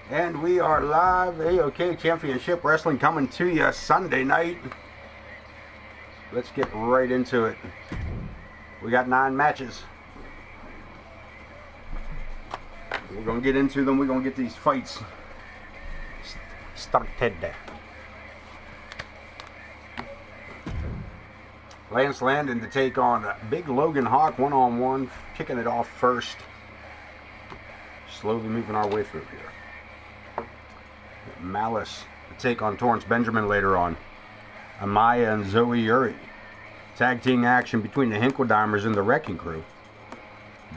And we are live. AOK Championship Wrestling coming to you Sunday night. Let's get right into it. We got 9 matches. We're going to get into them. We're going to get these fights started. Lance Landon to take on Big Logan Hawk one-on-one. Kicking it off first. Slowly moving our way through here. Malice to take on Torrance Benjamin later on. Amaya and Zoe Uri. Tag team action between the Hinkledimers and the Wrecking Crew.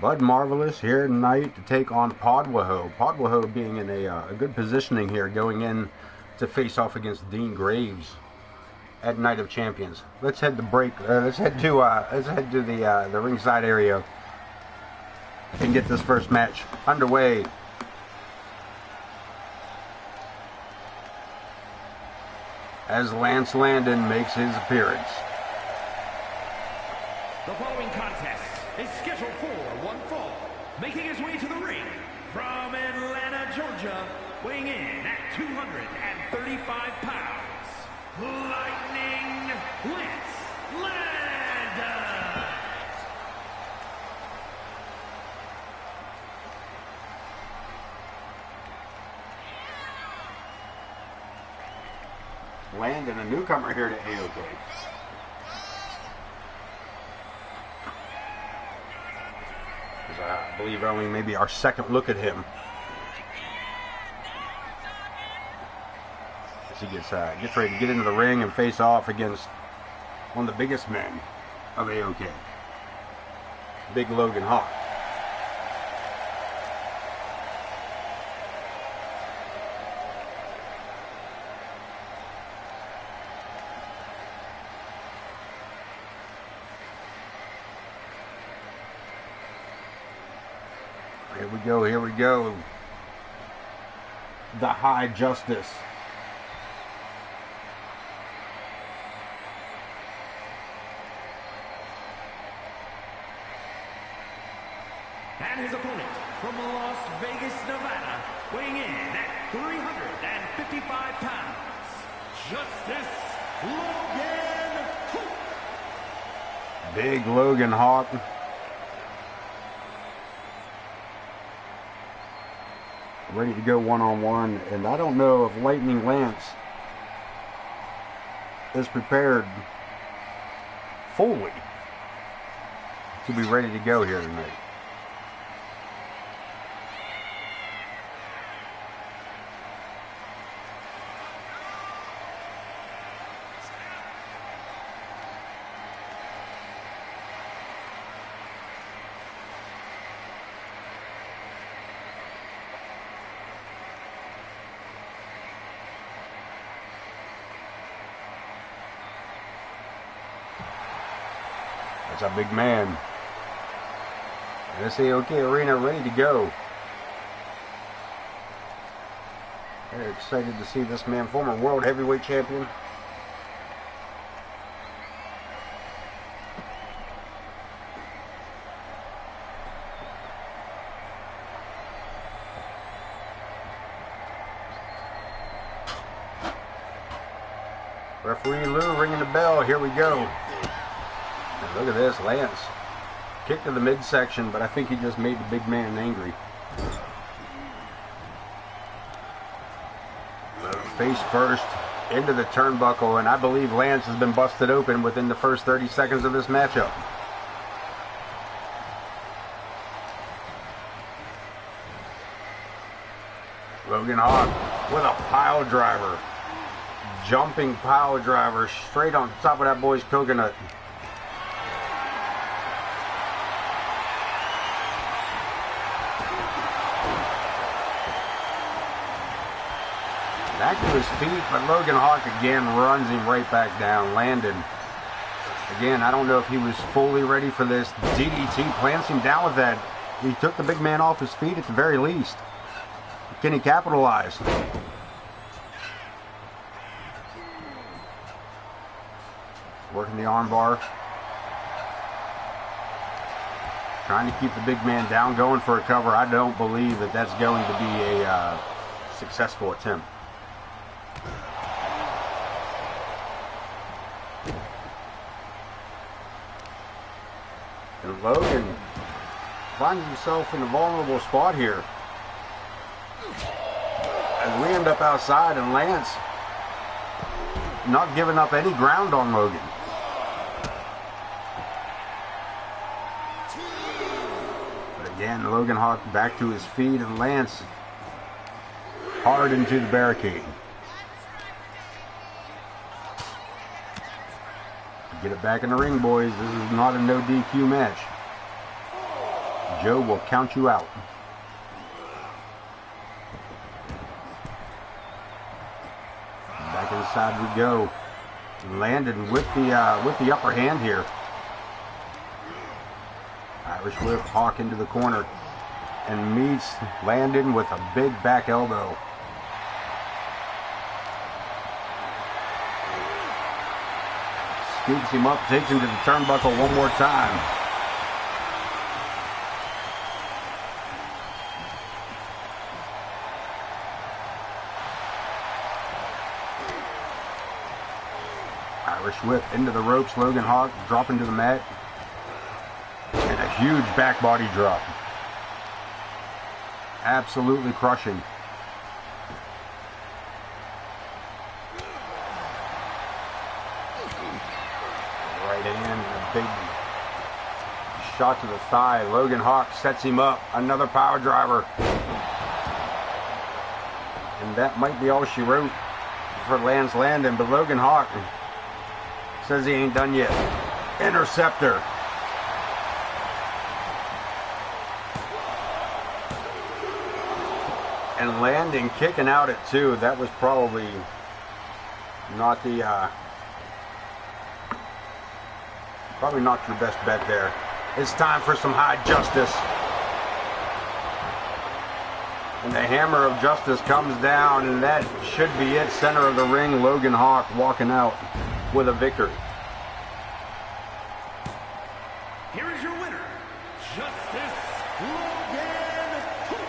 Bud Marvelous here tonight to take on Podwaho. Podwaho being in a good positioning here, going in to face off against Dean Graves at Night of Champions. Let's head to break. Let's head to the ringside area and get this first match underway. As Lance Landon makes his appearance. The following contest is scheduled for one fall. Making his way to the ring from Atlanta, Georgia, weighing in at 235 pounds, Lightning Lance Landon. Landon, a newcomer here to AOK. I believe only maybe our second look at him. As he gets ready to get into the ring and face off against one of the biggest men of AOK, Big Logan Hawk. Here we go. The High Justice. And his opponent from Las Vegas, Nevada, weighing in at 355 pounds, Justice Logan Hawk. Big Logan Hawk. Ready to go one-on-one, and I don't know if Lightning Lance is prepared fully to be ready to go here tonight. That's a big man. This AOK arena ready to go. Very excited to see this man, former world heavyweight champion. Referee Lou ringing the bell. Here we go. Look at this, Lance. Kick to the midsection, but I think he just made the big man angry. Face first into the turnbuckle, and I believe Lance has been busted open within the first 30 seconds of this matchup. Logan Hawk with a pile driver. Jumping pile driver straight on top of that boy's coconut. Back to his feet, but Logan Hawk again runs him right back down. Landon, again, I don't know if he was fully ready for this. DDT plants him down with that. He took the big man off his feet at the very least. Can he capitalize? Working the armbar. Trying to keep the big man down, going for a cover. I don't believe that that's going to be unsuccessful attempt. And Logan finds himself in a vulnerable spot here. And we end up outside, and Lance not giving up any ground on Logan. But again, Logan Hawk back to his feet, and Lance hard into the barricade. Get it back in the ring, boys. This is not a no DQ match. Joe will count you out. Back inside we go. Landon with the upper hand here. Irish whip, Hawk into the corner, and meets Landon with a big back elbow. Scoops him up, takes him to the turnbuckle one more time. Irish whip into the ropes. Logan Hawk dropping to the mat. And a huge back body drop. Absolutely crushing. Right in, a big shot to the thigh. Logan Hawk sets him up. Another power driver. And that might be all she wrote for Lance Landon, but Logan Hawk says he ain't done yet. Interceptor. And Landon kicking out at 2. That was probably not the probably not your best bet there. It's time for some high justice. And the hammer of justice comes down, and that should be it. Center of the ring, Logan Hawk walking out with a victory. Here is your winner, Justice Logan Hawk.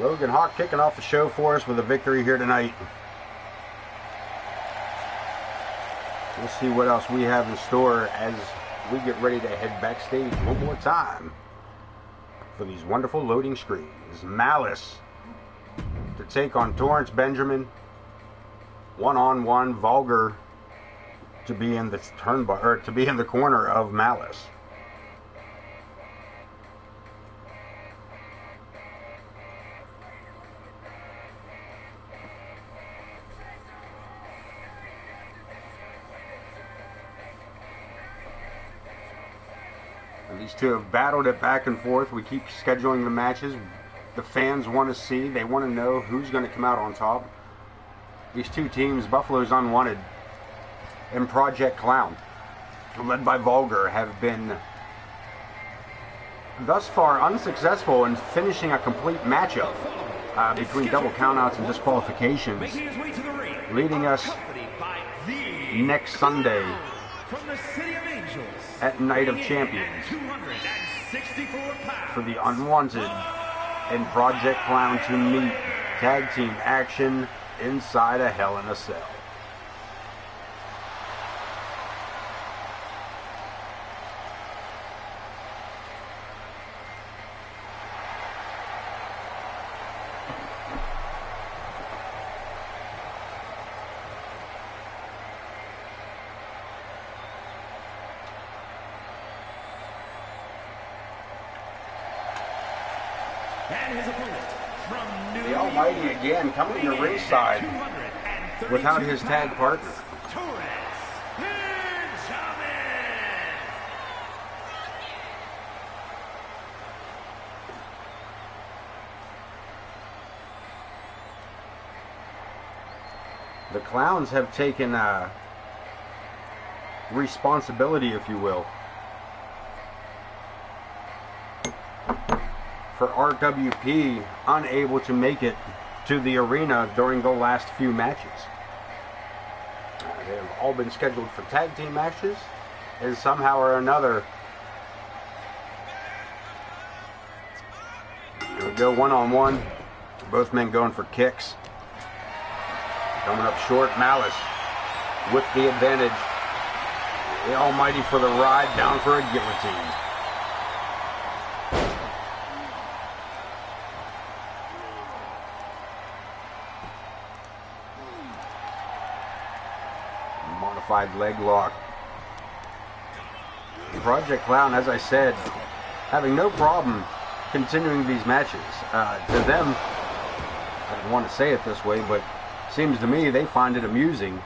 Logan Hawk kicking off the show for us with a victory here tonight. We'll see what else we have in store as we get ready to head backstage one more time for these wonderful loading screens. Malice to take on Torrence Benjamin. One-on-one. Vulgar to be in the to be in the corner of Malice. These two have battled it back and forth. We keep scheduling the matches. The fans want to see. They want to know who's going to come out on top. These two teams, Buffalo's Unwanted and Project Clown, led by Vulgar, have been thus far unsuccessful in finishing a complete matchup between double countouts and disqualifications, leading us next Sunday at Night of Champions for the Unwanted and Project Clown to meet tag team action inside a Hell in a Cell. And his opponent from New The Almighty again coming to ringside without his tag partner. Torrence Benjamin. The Clowns have taken responsibility, if you will, for RWP unable to make it to the arena during the last few matches. They have all been scheduled for tag team matches, and somehow or another we go one-on-one. Both men going for kicks. Coming up short, Malice with the advantage. The Almighty for the ride, down for a guillotine. Modified leg lock. Project Clown, as I said, having no problem continuing these matches. To them, I don't want to say it this way, but seems to me they find it amusing.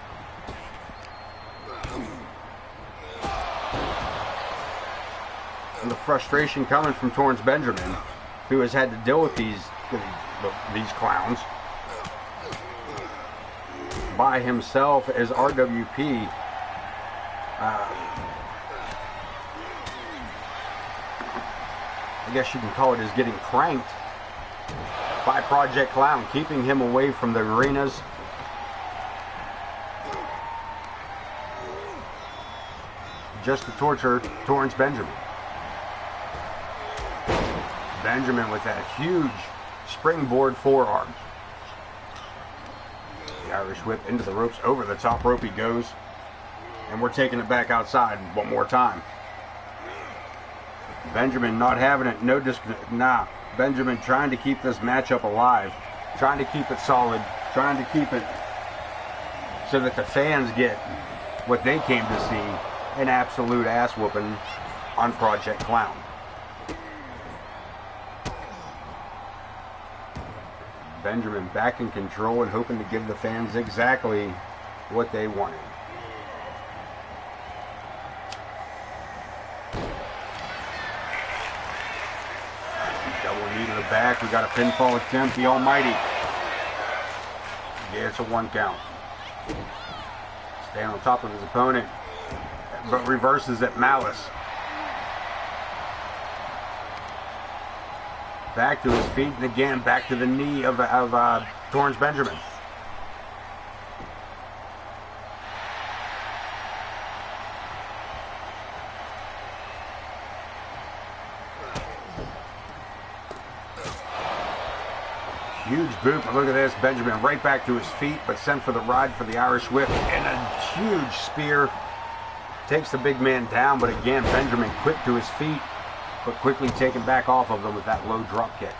And the frustration coming from Torrence Benjamin, who has had to deal with these clowns by himself as RWP. I guess you can call it as getting cranked by Project Clown, keeping him away from the arenas. Just to torture Torrence Benjamin. Benjamin with that huge springboard forearm. The Irish whip into the ropes. Over the top rope he goes. And we're taking it back outside one more time. Benjamin not having it. No disconnect. Nah. Benjamin trying to keep this matchup alive. Trying to keep it solid. Trying to keep it so that the fans get what they came to see. An absolute ass whooping on Project Clown. Benjamin back in control and hoping to give the fans exactly what they wanted. Double knee to the back. We got a pinfall attempt. The Almighty. Yeah, it's a 1 count. Staying on top of his opponent, but reverses it. Malice. Back to his feet, and again back to the knee of Torrence Benjamin. Huge boot, but look at this. Benjamin right back to his feet, but sent for the ride for the Irish whip. And a huge spear. Takes the big man down, but again, Benjamin quick to his feet, but quickly taken back off of them with that low drop kick.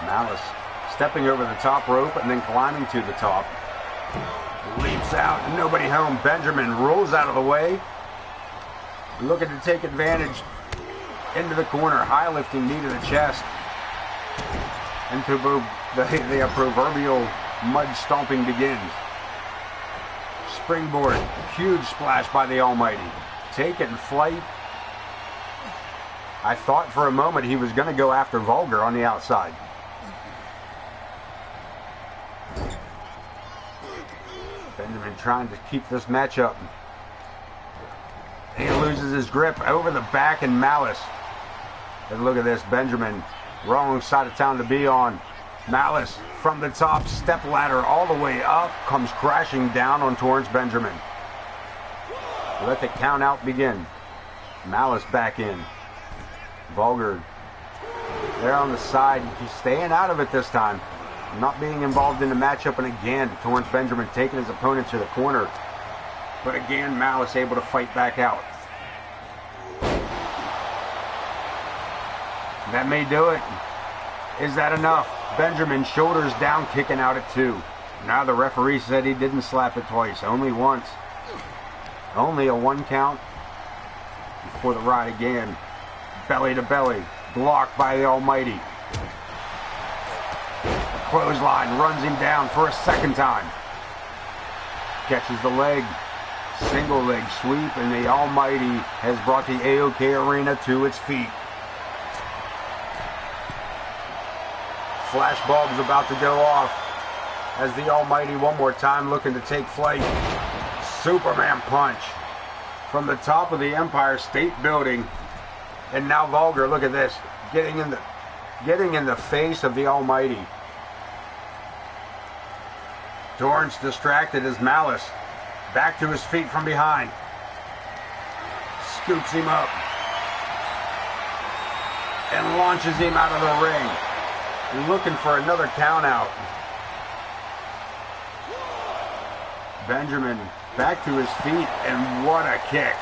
Malice stepping over the top rope and then climbing to the top. Leaps out, nobody home. Benjamin rolls out of the way. Looking to take advantage into the corner. High lifting knee to the chest. Into the proverbial mud stomping begins. Springboard, huge splash by the Almighty. Taking flight. I thought for a moment he was going to go after Vulgar on the outside. Benjamin trying to keep this match up. He loses his grip over the back, and Malice. And look at this, Benjamin, wrong side of town to be on. Malice from the top, step ladder all the way up, comes crashing down on Torrence Benjamin. Let the count out begin. Malice back in. Vulgar there on the side. He's staying out of it this time. Not being involved in the matchup, and again, Torrence Benjamin taking his opponent to the corner. But again, Malice able to fight back out. That may do it. Is that enough? Benjamin shoulders down, kicking out at 2. Now the referee said he didn't slap it twice, only once. Only a 1 count before the ride again. Belly to belly, blocked by the Almighty. Clothesline runs him down for a second time. Catches the leg. Single leg sweep, and the Almighty has brought the AOK Arena to its feet. Flashbulb's about to go off as the Almighty one more time looking to take flight. Superman punch from the top of the Empire State Building. And now Vulgar, look at this, getting in the face of the Almighty. Torrence distracted as Malice back to his feet from behind. scoops him up and launches him out of the ring, looking for another count out. Benjamin back to his feet, and what a kick.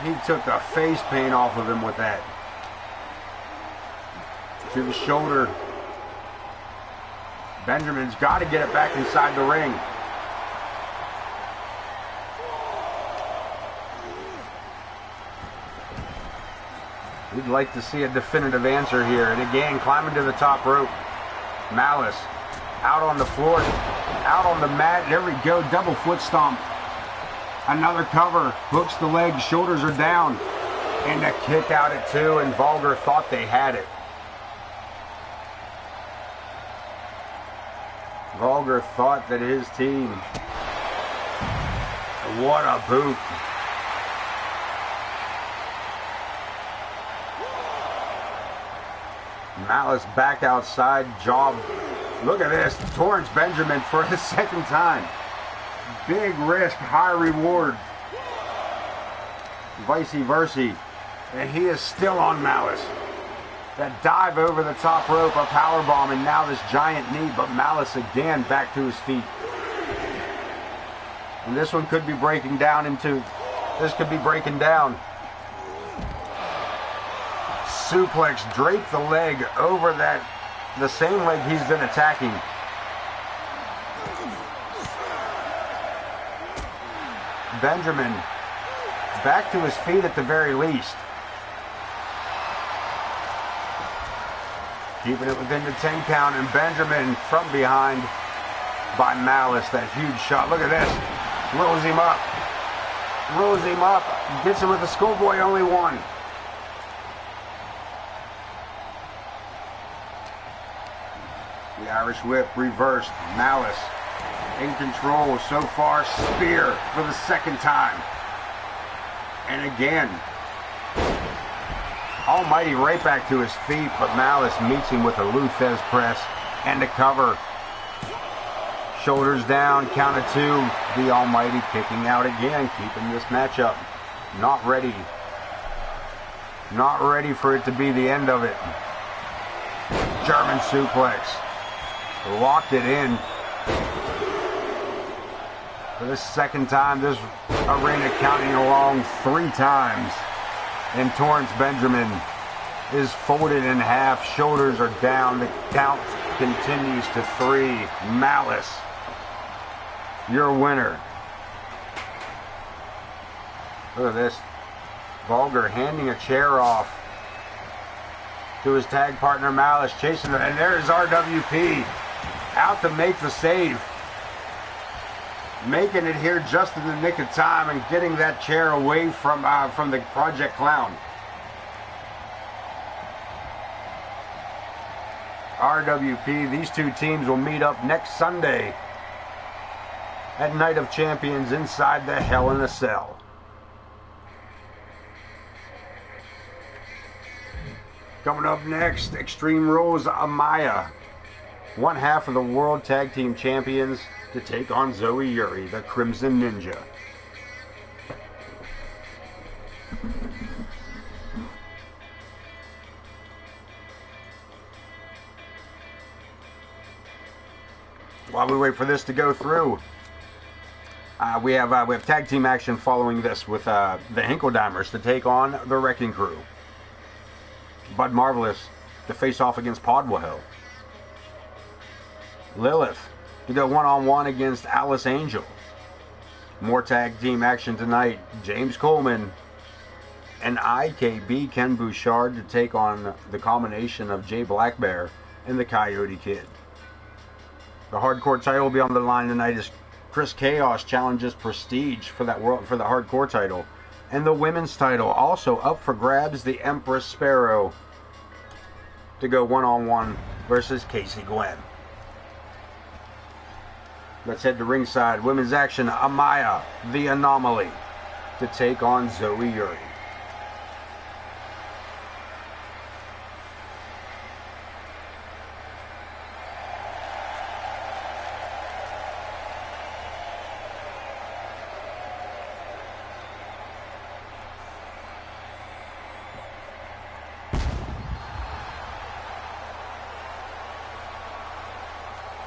He took the face paint off of him with that. To the shoulder. Benjamin's got to get it back inside the ring. We'd like to see a definitive answer here. And again, climbing to the top rope. Malice out on the floor, out on the mat. There we go, double foot stomp. Another cover, hooks the leg, shoulders are down. And a kick out at 2, and Vulgar thought they had it. Vulgar thought that his team. What a boot. Malice back outside, job. Look at this, Torrence Benjamin for the second time. Big risk, high reward. Vice versa. And he is still on Malice. That dive over the top rope, a powerbomb, and now this giant knee, but Malice again back to his feet. And this one could be breaking down into, this could be breaking down. Suplex, drape the leg over that, the same leg he's been attacking. Benjamin back to his feet at the very least. Keeping it within the 10 count, and Benjamin from behind by Malice, that huge shot. Look at this. Rolls him up. Rolls him up. Gets him with the schoolboy only one. The Irish whip reversed. Malice in control so far. Spear for the second time. And again. Almighty right back to his feet, but Malice meets him with a Lou Thesz press and a cover. Shoulders down, count of 2. The Almighty kicking out again, keeping this matchup. Not ready. Not ready for it to be the end of it. German suplex. Locked it in. For the second time, this arena counting along 3 times. And Torrence Benjamin is folded in half. Shoulders are down. The count continues to 3. Malice, your winner. Look at this. Vulgar handing a chair off to his tag partner Malice, chasing it. And there's RWP out to make the save. Making it here just in the nick of time and getting that chair away from the Project Clown. RWP, these two teams will meet up next Sunday at Night of Champions inside the Hell in a Cell. Coming up next, Extreme Rules Amaya, one half of the World Tag Team Champions, to take on Zoe Yuri, the Crimson Ninja. While we wait for this to go through, we have tag team action following this with the Hinkledimers to take on the Wrecking Crew. Bud Marvelous to face off against Podwell. Lilith to go one-on-one against Alice Angel. More tag team action tonight. James Coleman and IKB Ken Bouchard to take on the combination of Jay Blackbear and the Coyote Kid. The hardcore title will be on the line tonight as Chris Chaos challenges Prestige for the hardcore title. And the women's title also up for grabs, the Empress Sparrow to go one-on-one versus Casey Gwen. Let's head to ringside. Women's action, Amaya, the Anomaly, to take on Zoe Yuri.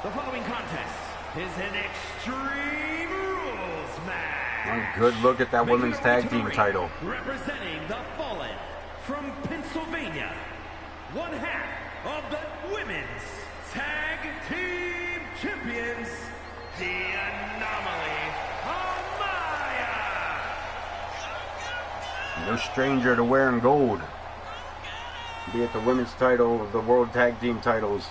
The following contest is an Extreme Rules match. One good look at that women's tag team title. Representing the Fallen from Pennsylvania, one half of the Women's Tag Team Champions, the Anomaly, Amaya. No stranger to wearing gold. Be it the women's title, the World Tag Team titles.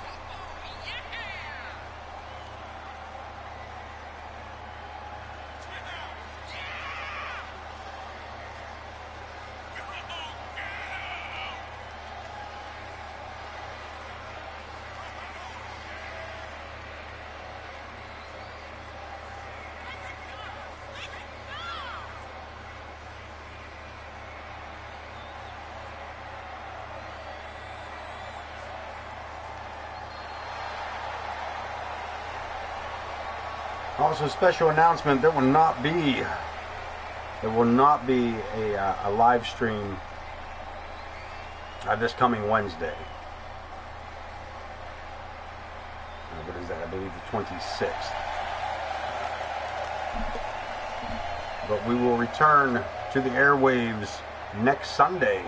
Also, special announcement: there will not be a live stream this coming Wednesday. What is that? I believe the 26th. But we will return to the airwaves next Sunday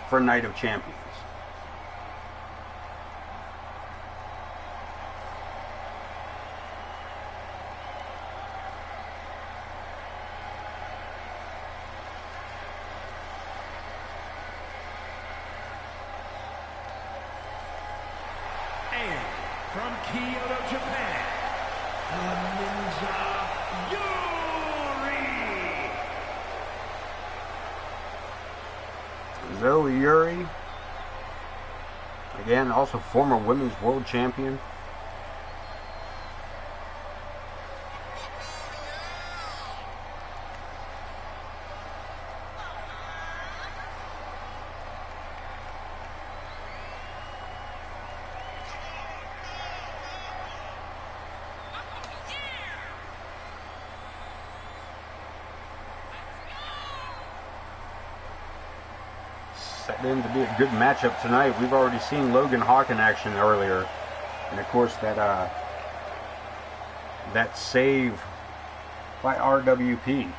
for Night of Champions. From Kyoto, Japan, the Ninja Yuri. Zoe Yuri, again, also former women's world champion. Set in to be a good matchup tonight. We've already seen Logan Hawk in action earlier, and of course that save by RWP.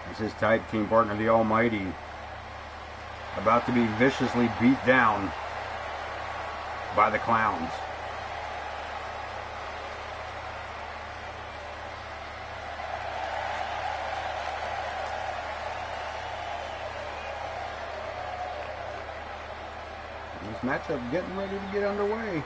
This is tag team partner, the Almighty, about to be viciously beat down by the Clowns. This matchup getting ready to get underway.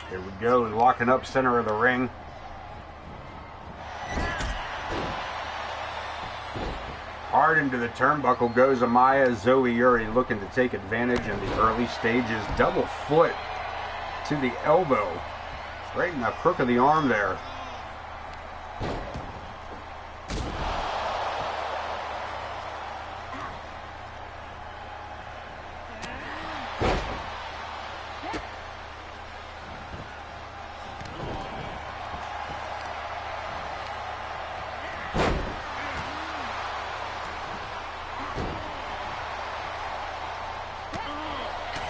Here we go, locking up center of the ring. Hard into the turnbuckle goes Amaya. Zoe Yuri looking to take advantage in the early stages. Double foot to the elbow. Right in the crook of the arm there.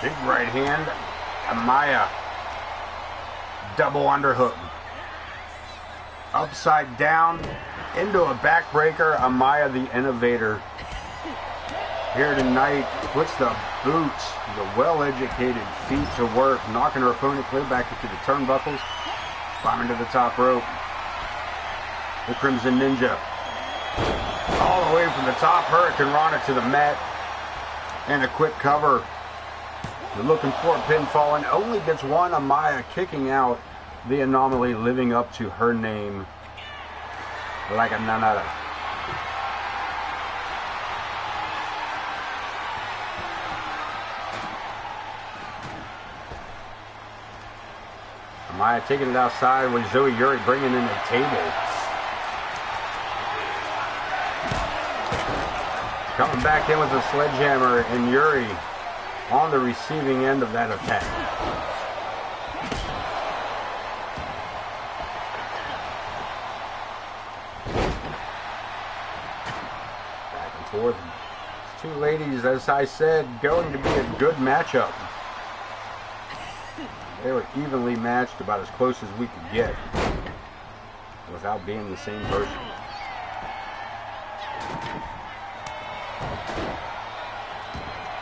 Big right hand. Amaya. Double underhook. Upside down. Into a backbreaker. Amaya, the innovator, here tonight, puts the boots, the well-educated feet to work, knocking her opponent clear back into the turnbuckles. Climbing to the top rope. The Crimson Ninja. All the way from the top. Hurricane Rana to the mat. And a quick cover. They're looking for a pinfall and only gets one. Amaya kicking out. The Anomaly living up to her name like a none other. Amaya taking it outside with Zoe Yuri bringing in the table. Coming back in with a sledgehammer, and Yuri on the receiving end of that attack. forth. These two ladies, as I said, going to be a good matchup. They were evenly matched, about as close as we could get, without being the same person.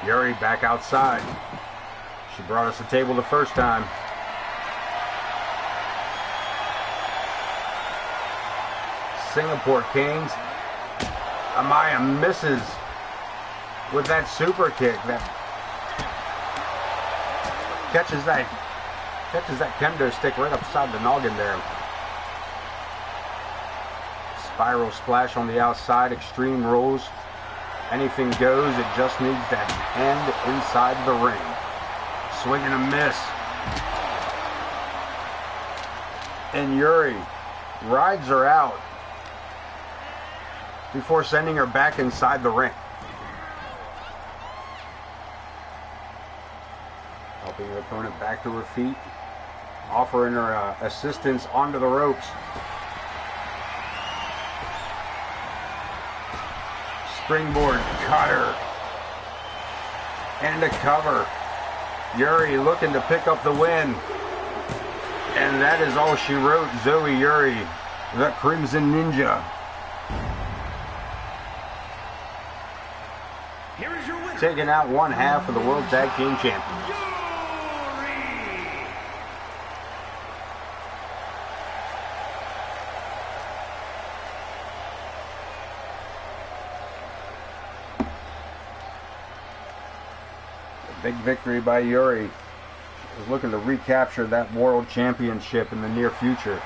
Yuri back outside. She brought us a table the first time. Singapore Kings. Amaya misses with that super kick. That catches that kendo stick right upside the noggin there. Spiral splash on the outside. Extreme rules. Anything goes. It just needs to end inside the ring. Swing and a miss. And Yuri rides her out before sending her back inside the ring. Helping her opponent back to her feet. Offering her assistance onto the ropes. Springboard cutter. And a cover. Yuri looking to pick up the win. And that is all she wrote. Zoe Yuri, the Crimson Ninja. Here is your winner. Taking out one half of the World Tag Team Champions. Big victory by Yuri. Is looking to recapture that world championship in the near future.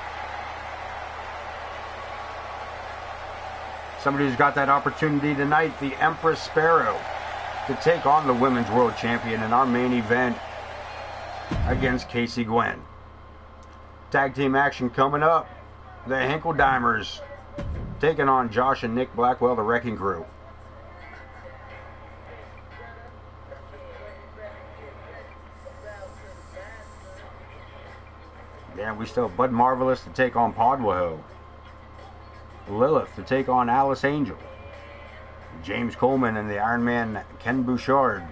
Somebody who's got that opportunity tonight, the Empress Sparrow, to take on the women's world champion in our main event against Casey Gwen. Tag team action coming up. The Hinkledimers taking on Josh and Nick Blackwell, the Wrecking Crew. Yeah, we still have Bud Marvelous to take on Podwaho. Lilith to take on Alice Angel. James Coleman and the Iron Man Ken Bouchard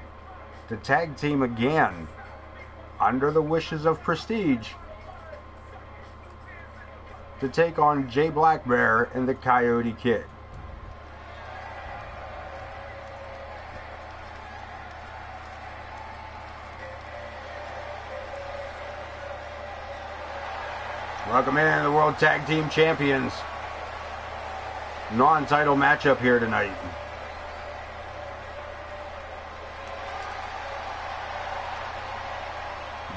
to tag team again under the wishes of Prestige to take on Jay Blackbear and the Coyote Kid. Welcome in the World Tag Team Champions. Non-title matchup here tonight.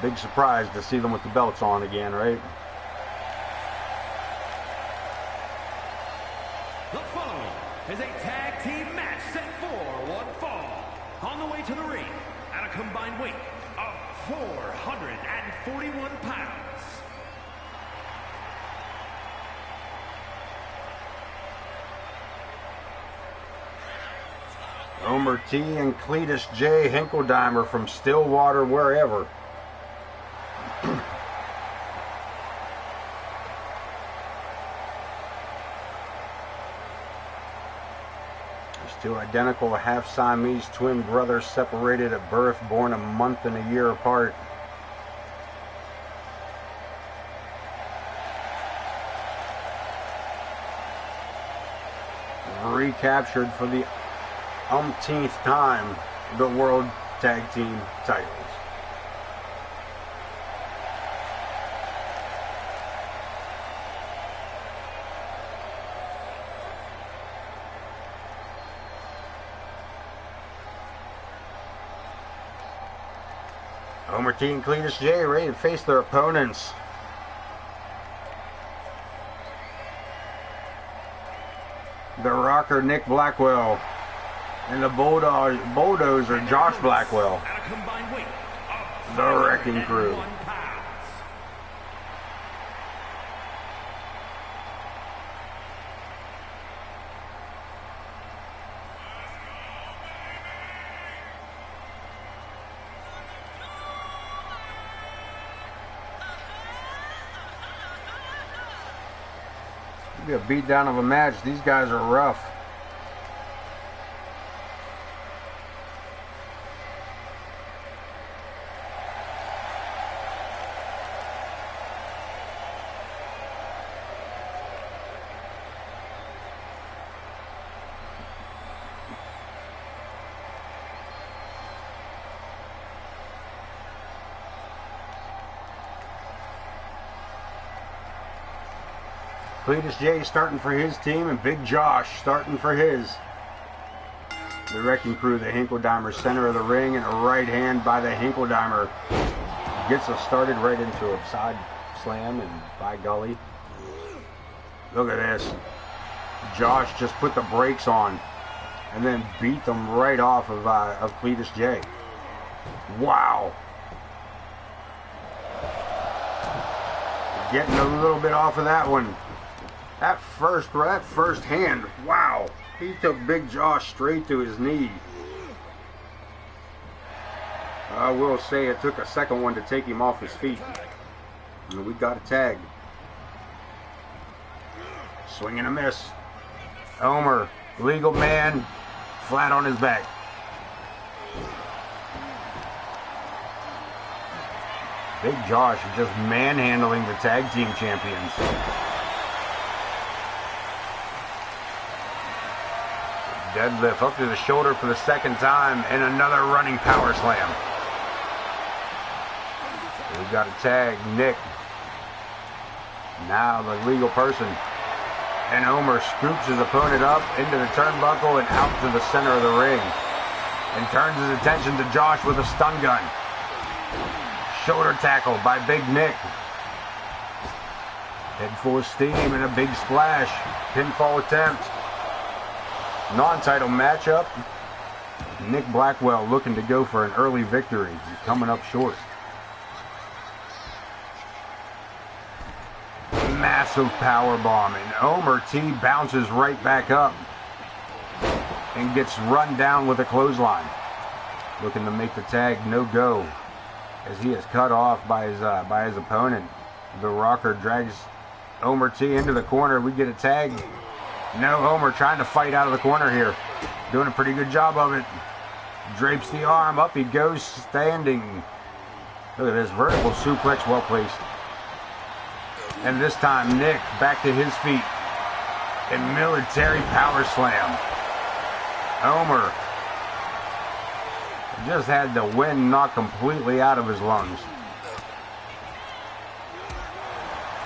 Big surprise to see them with the belts on again, right? The following is a tag team match set for one fall. On the way to the ring at a combined weight of 441 pounds. Homer T and Cletus J. Hinkledeimer from Stillwater, wherever. These two identical half-Siamese twin brothers separated at birth, born a month and a year apart. Recaptured for the umpteenth time the World Tag Team titles. Homer T and Cletus J ready to face their opponents. The Rocker Nick Blackwell and the Bulldozer Josh Blackwell. The Wrecking Crew. It'll be a beatdown of a match. These guys are rough. Cletus J starting for his team, and Big Josh starting for his. The Wrecking Crew, the Hinkle-Dimer, center of the ring, and a right hand by the Hinkle-Dimer. Gets us started right into a side slam, and by golly. Look at this. Josh just put the brakes on and then beat them right off of Cletus J. Wow. Getting a little bit off of that one. That first hand, wow. He took Big Josh straight to his knee. I will say it took a second one to take him off his feet. And we got a tag. Swing and a miss. Homer, legal man, flat on his back. Big Josh is just manhandling the tag team champions. Deadlift up to the shoulder for the second time, and another running power slam. We got a tag, Nick. Now the legal person. And Homer scoops his opponent up into the turnbuckle and out to the center of the ring. And turns his attention to Josh with a stun gun. Shoulder tackle by Big Nick. Head full of steam and a big splash. Pinfall attempt. Non-title matchup. Nick Blackwell looking to go for an early victory. He's coming up short. Massive power bomb, and Homer T bounces right back up and gets run down with a clothesline. Looking to make the tag no go as he is cut off by his opponent. The Rocker drags Homer T into the corner. We get a tag. No, Homer trying to fight out of the corner here. Doing a pretty good job of it. Drapes the arm. Up he goes standing. Look at this vertical suplex, well placed. And this time Nick back to his feet. And military power slam. Homer just had the wind knocked completely out of his lungs.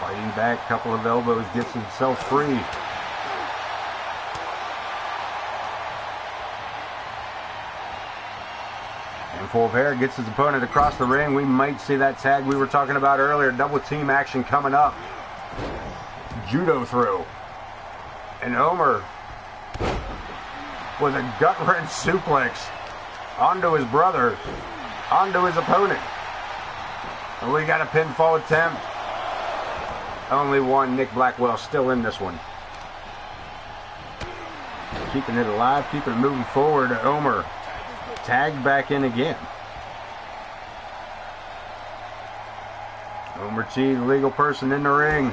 Fighting back, couple of elbows, gets himself free. Full of hair gets his opponent across the ring. We might see that tag we were talking about earlier. Double team action coming up. Judo throw. And Homer with a gut wrench suplex onto his brother, onto his opponent. And we got a pinfall attempt. Only one. Nick Blackwell still in this one. Keeping it alive, keeping it moving forward. Homer tagged back in again. Homer T, the legal person, in the ring.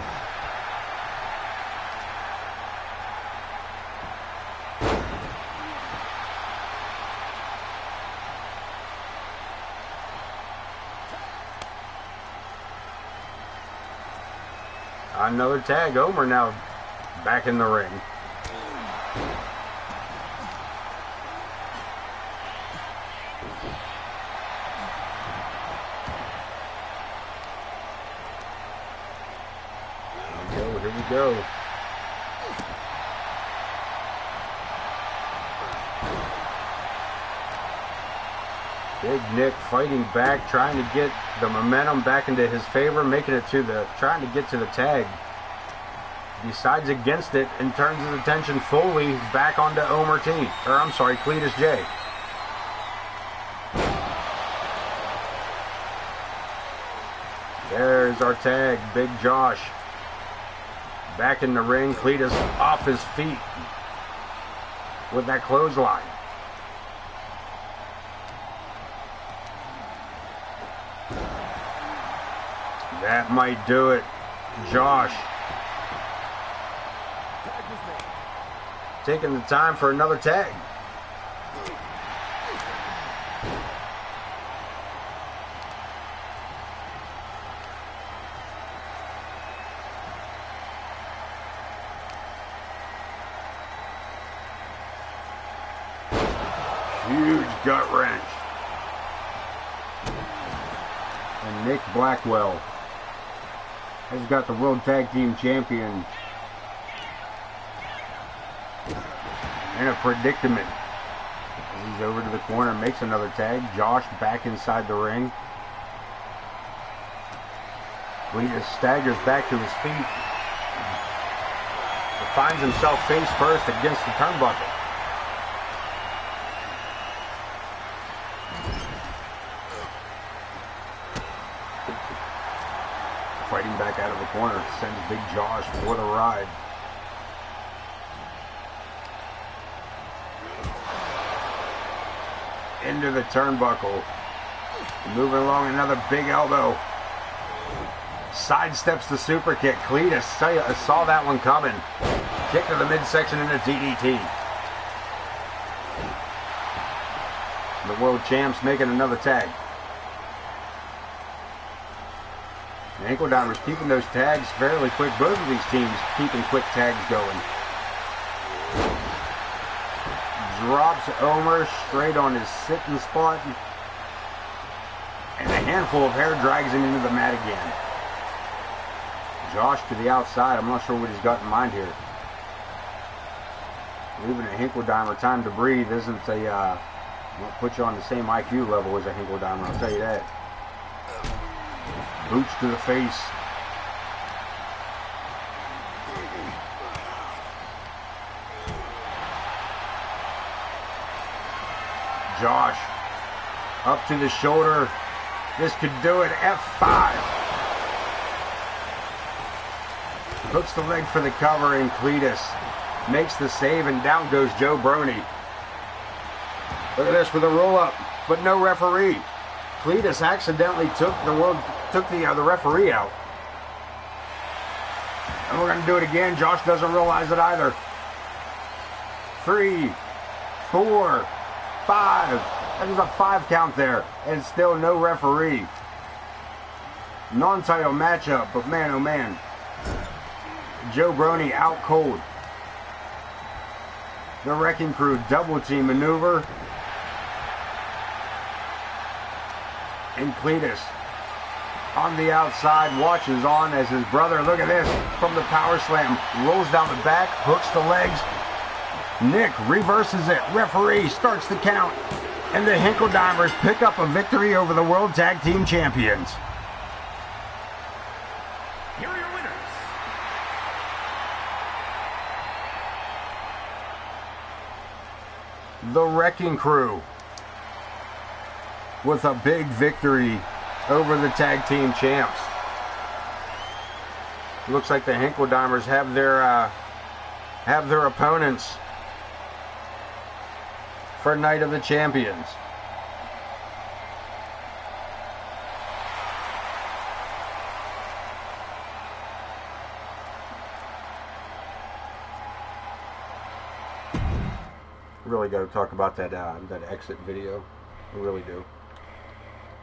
Another tag. Homer now back in the ring. Here we go. Big Nick fighting back, trying to get the momentum back into his favor, making it to the, trying to get to the tag. Decides against it and turns his attention fully back onto Homer T. Or I'm sorry, Cletus J. There's our tag, Big Josh. Back in the ring, Cletus off his feet with that clothesline. That might do it. Josh taking the time for another tag. Huge gut wrench. And Nick Blackwell has got the World Tag Team Champion in a predicament. He's over to the corner, makes another tag. Josh back inside the ring. Cletus staggers back to his feet. He finds himself face first against the turnbuckle. Fighting back out of the corner, sends Big Josh for the ride. Into the turnbuckle. Moving along, another big elbow. Sidesteps the super kick. Cletus saw that one coming. Kick to the midsection into DDT. The world champs making another tag. The Ankle Dimers keeping those tags fairly quick. Both of these teams keeping quick tags going. Drops Omer straight on his sitting spot. And a handful of hair drags him into the mat again. Josh to the outside. I'm not sure what he's got in mind here. Leaving a Hinkle-Dimer time to breathe isn't won't put you on the same IQ level as a Hinkle-Dimer, I'll tell you that. Boots to the face. Josh up to the shoulder. This could do it. F5. Hooks the leg for the cover, and Cletus makes the save, and down goes Joe Brony. Look at this with a roll up, but no referee. Cletus accidentally took the referee out. And we're going to do it again. Josh doesn't realize it either. 3, 4, 5. There's a 5 count there, and still no referee. Non-title matchup, but man, oh man. Joe Brony out cold. The Wrecking Crew double team maneuver. And Cletus on the outside watches on as his brother, look at this, from the power slam, rolls down the back, hooks the legs. Nick reverses it. Referee starts the count. And the Hinkle-Dimers pick up a victory over the World Tag Team Champions. Here are your winners. The Wrecking Crew with a big victory over the Tag Team Champs. Looks like the Hinkle-Dimers have their opponents for Night of the Champions. Really got to talk about that exit video. I really do.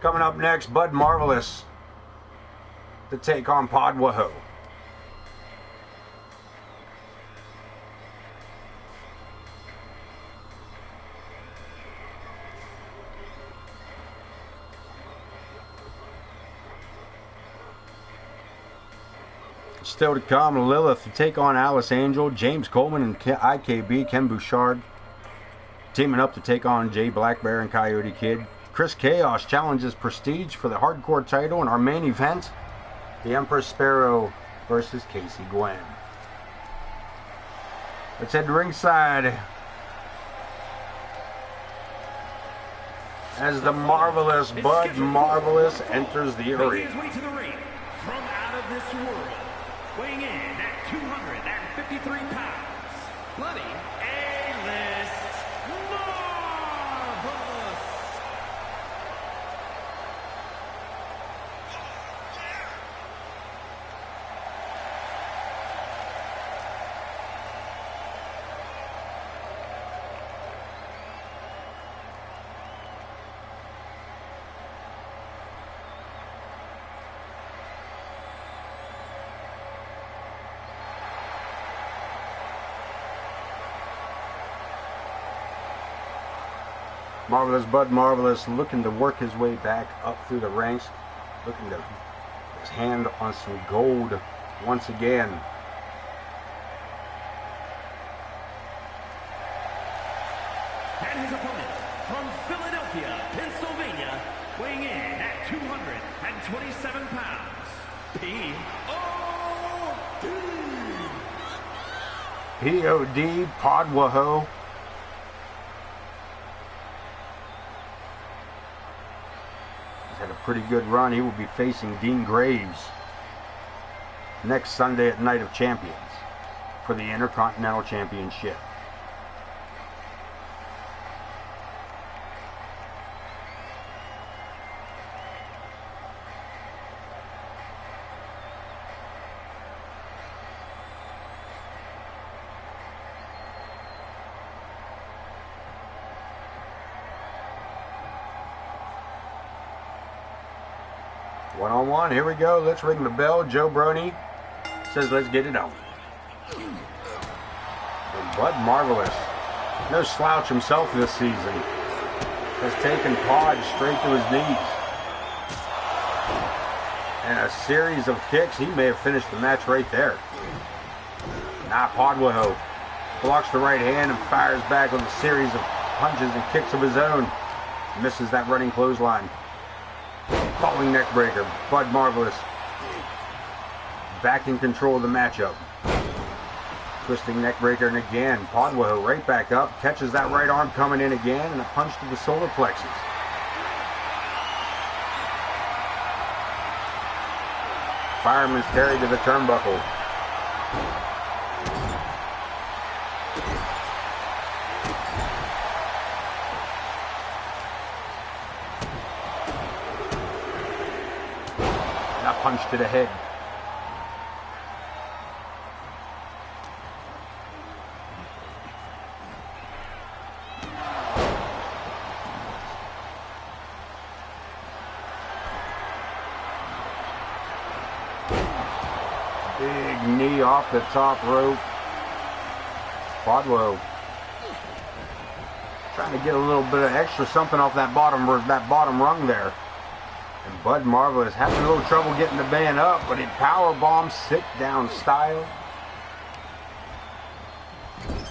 Coming up next, Bud Marvelous to take on Podwaho. Still to come, Lilith to take on Alice Angel, James Coleman and IKB, Ken Bouchard teaming up to take on Jay Blackbear and Coyote Kid. Chris Chaos challenges Prestige for the hardcore title in our main event, the Empress Sparrow versus Casey Gwen. Let's head to ringside as the marvelous Bud Marvelous enters the arena. Making his way to the ring from out of this world, weighing in at 253 pounds, Bloody A-List Marvelous. Marvelous Bud Marvelous looking to work his way back up through the ranks, looking to his hand on some gold once again. And his opponent from Philadelphia, Pennsylvania, weighing in at 227 pounds, P.O.D. Podwaho. He's had a pretty good run. He will be facing Dean Graves next Sunday at Night of Champions for the Intercontinental Championship. One-on-one, here we go. Let's ring the bell. Joe Brony says let's get it on. And Bud Marvelous, no slouch himself this season, has taken Pod straight to his knees. And a series of kicks. He may have finished the match right there. Now Podwaho blocks the right hand and fires back with a series of punches and kicks of his own. Misses that running clothesline. Falling neck breaker. Bud Marvelous back in control of the matchup. Twisting neck breaker, and again Podwaho right back up, catches that right arm coming in again, and a punch to the solar plexus. Fireman's carry to the turnbuckle. Punch to the head. Big knee off the top rope. Podwaho trying to get a little bit of extra something off that bottom rung there. And Bud Marvelous having a little trouble getting the man up, but he power bombs, sit down style.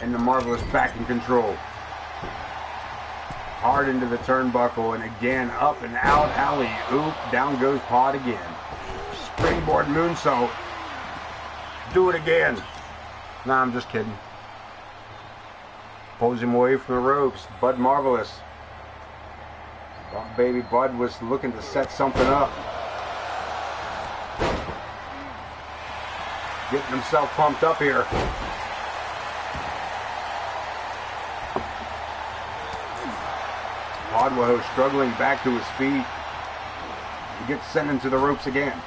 And the Marvelous back in control. Hard into the turnbuckle, and again up and out, alley oop, down goes Pod again. Springboard moonsault. Do it again. Nah, I'm just kidding. Pulls him away from the ropes. Bud Marvelous. Oh, baby Bud was looking to set something up. Getting himself pumped up here. Podwaho struggling back to his feet. He gets sent into the ropes again.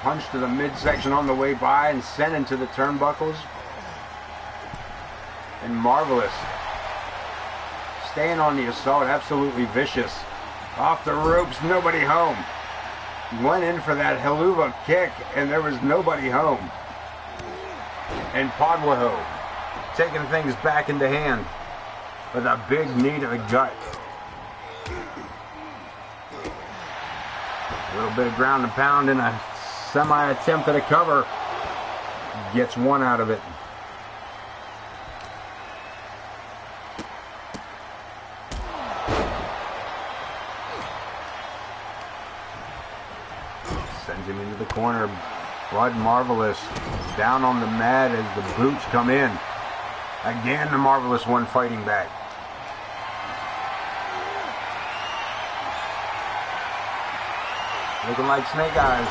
Punch to the midsection on the way by and sent into the turnbuckles. And Marvelous staying on the assault, absolutely vicious. Off the ropes, nobody home. Went in for that Helluva kick, and there was nobody home. And Podwaho taking things back into hand with a big knee to the gut. A little bit of ground and pound and a semi-attempt at a cover. Gets one out of it. Sends him into the corner. Bud Marvelous down on the mat as the boots come in. Again, the Marvelous one fighting back. Looking like snake eyes.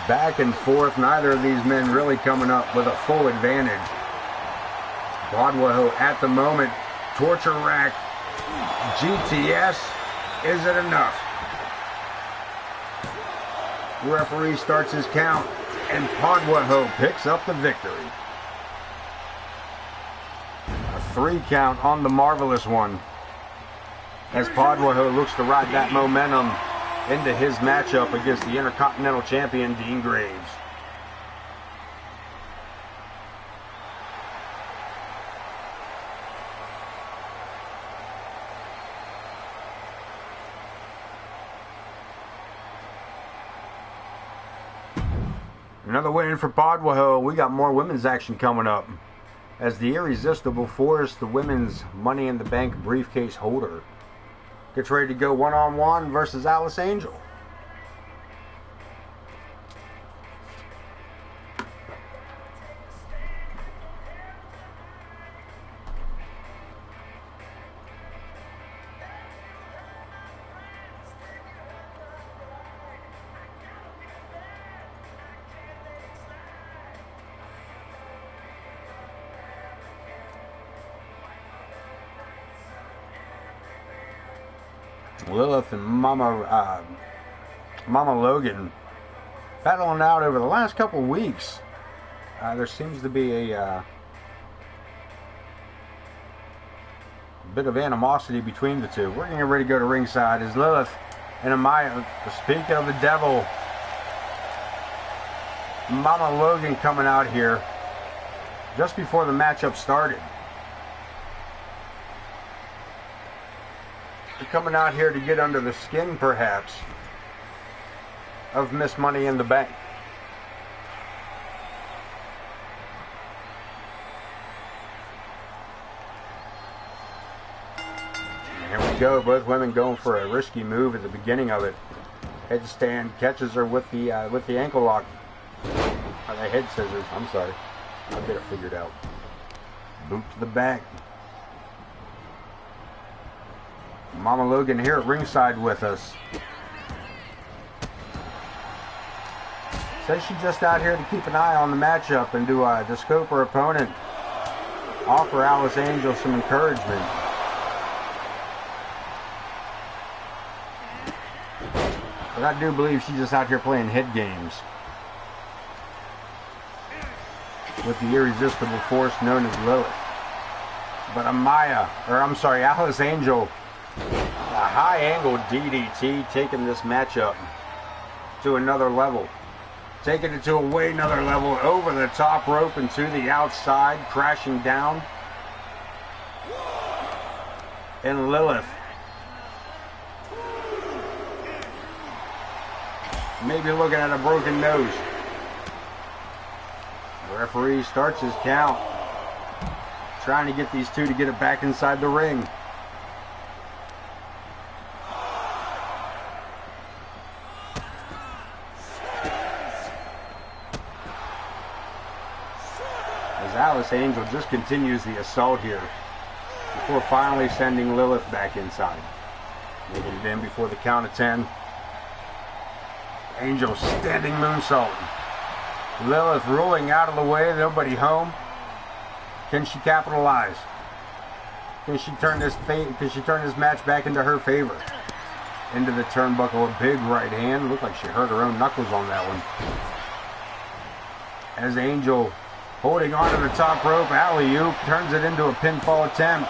Back and forth, neither of these men really coming up with a full advantage. Podwaho at the moment, torture rack, GTS, is it enough? Referee starts his count, and Podwaho picks up the victory. A 3 count on the Marvelous one, as Podwaho looks to ride that momentum into his matchup against the Intercontinental Champion, Dean Graves. Another win for Podwaho. We got more women's action coming up. As the Irresistible Force, the women's Money in the Bank briefcase holder, gets ready to go one-on-one versus Alice Angel. Lilith and Mama Logan battling out over the last couple weeks. There seems to be a bit of animosity between the two. We're getting ready to go to ringside as Lilith and Amaya, speak of the devil. Mama Logan coming out here just before the matchup started. They're coming out here to get under the skin, perhaps, of Miss Money in the Bank. And here we go. Both women going for a risky move at the beginning of it. Headstand catches her with the ankle lock. Or the head scissors. I'm sorry. I'll get it figured out. Boot to the back. Mama Logan here at ringside with us. Says she's just out here to keep an eye on the matchup and to scope her opponent. Offer Alice Angel some encouragement. But I do believe she's just out here playing head games with the Irresistible Force known as Lilith. But Alice Angel, a high-angle DDT, taking this matchup to another level. Taking it to a way another level, over the top rope and to the outside, crashing down. And Lilith maybe looking at a broken nose. The referee starts his count, trying to get these two to get it back inside the ring. Alice Angel just continues the assault here before finally sending Lilith back inside. Making it in before the count of 10. Angel standing moonsault. Lilith rolling out of the way, nobody home. Can she capitalize? Can she turn this match back into her favor? Into the turnbuckle, a big right hand. Looked like she hurt her own knuckles on that one. As Angel holding on to the top rope, alley-oop, turns it into a pinfall attempt.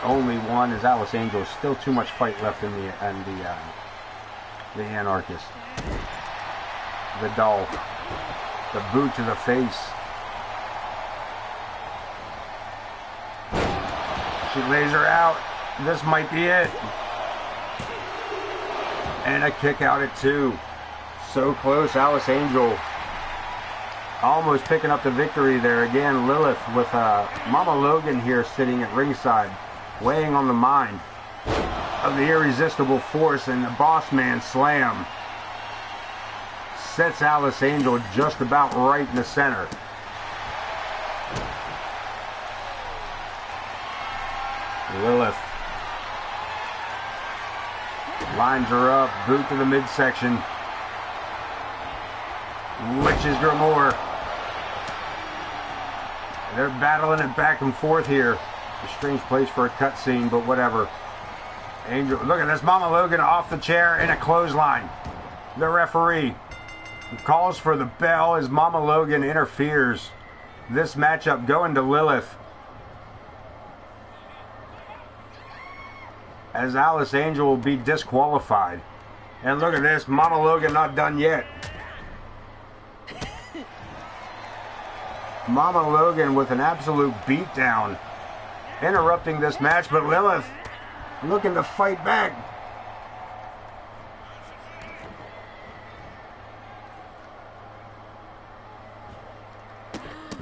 Only one, as Alice Angel. Still too much fight left in the Anarchist. The doll. The boot to the face. She lays her out. This might be it. And a kick out at 2. So close, Alice Angel. Almost picking up the victory there. Again, Lilith with Mama Logan here sitting at ringside, weighing on the mind of the Irresistible Force, and the Boss Man Slam sets Alice Angel just about right in the center. Lilith lines her up, boot to the midsection. Witch's Grimoire. They're battling it back and forth here. A strange place for a cutscene, but whatever. Angel, look at this. Mama Logan off the chair in a clothesline. The referee calls for the bell as Mama Logan interferes. This matchup going to Lilith, as Alice Angel will be disqualified. And look at this. Mama Logan not done yet. Mama Logan with an absolute beatdown, interrupting this match, but Lilith looking to fight back.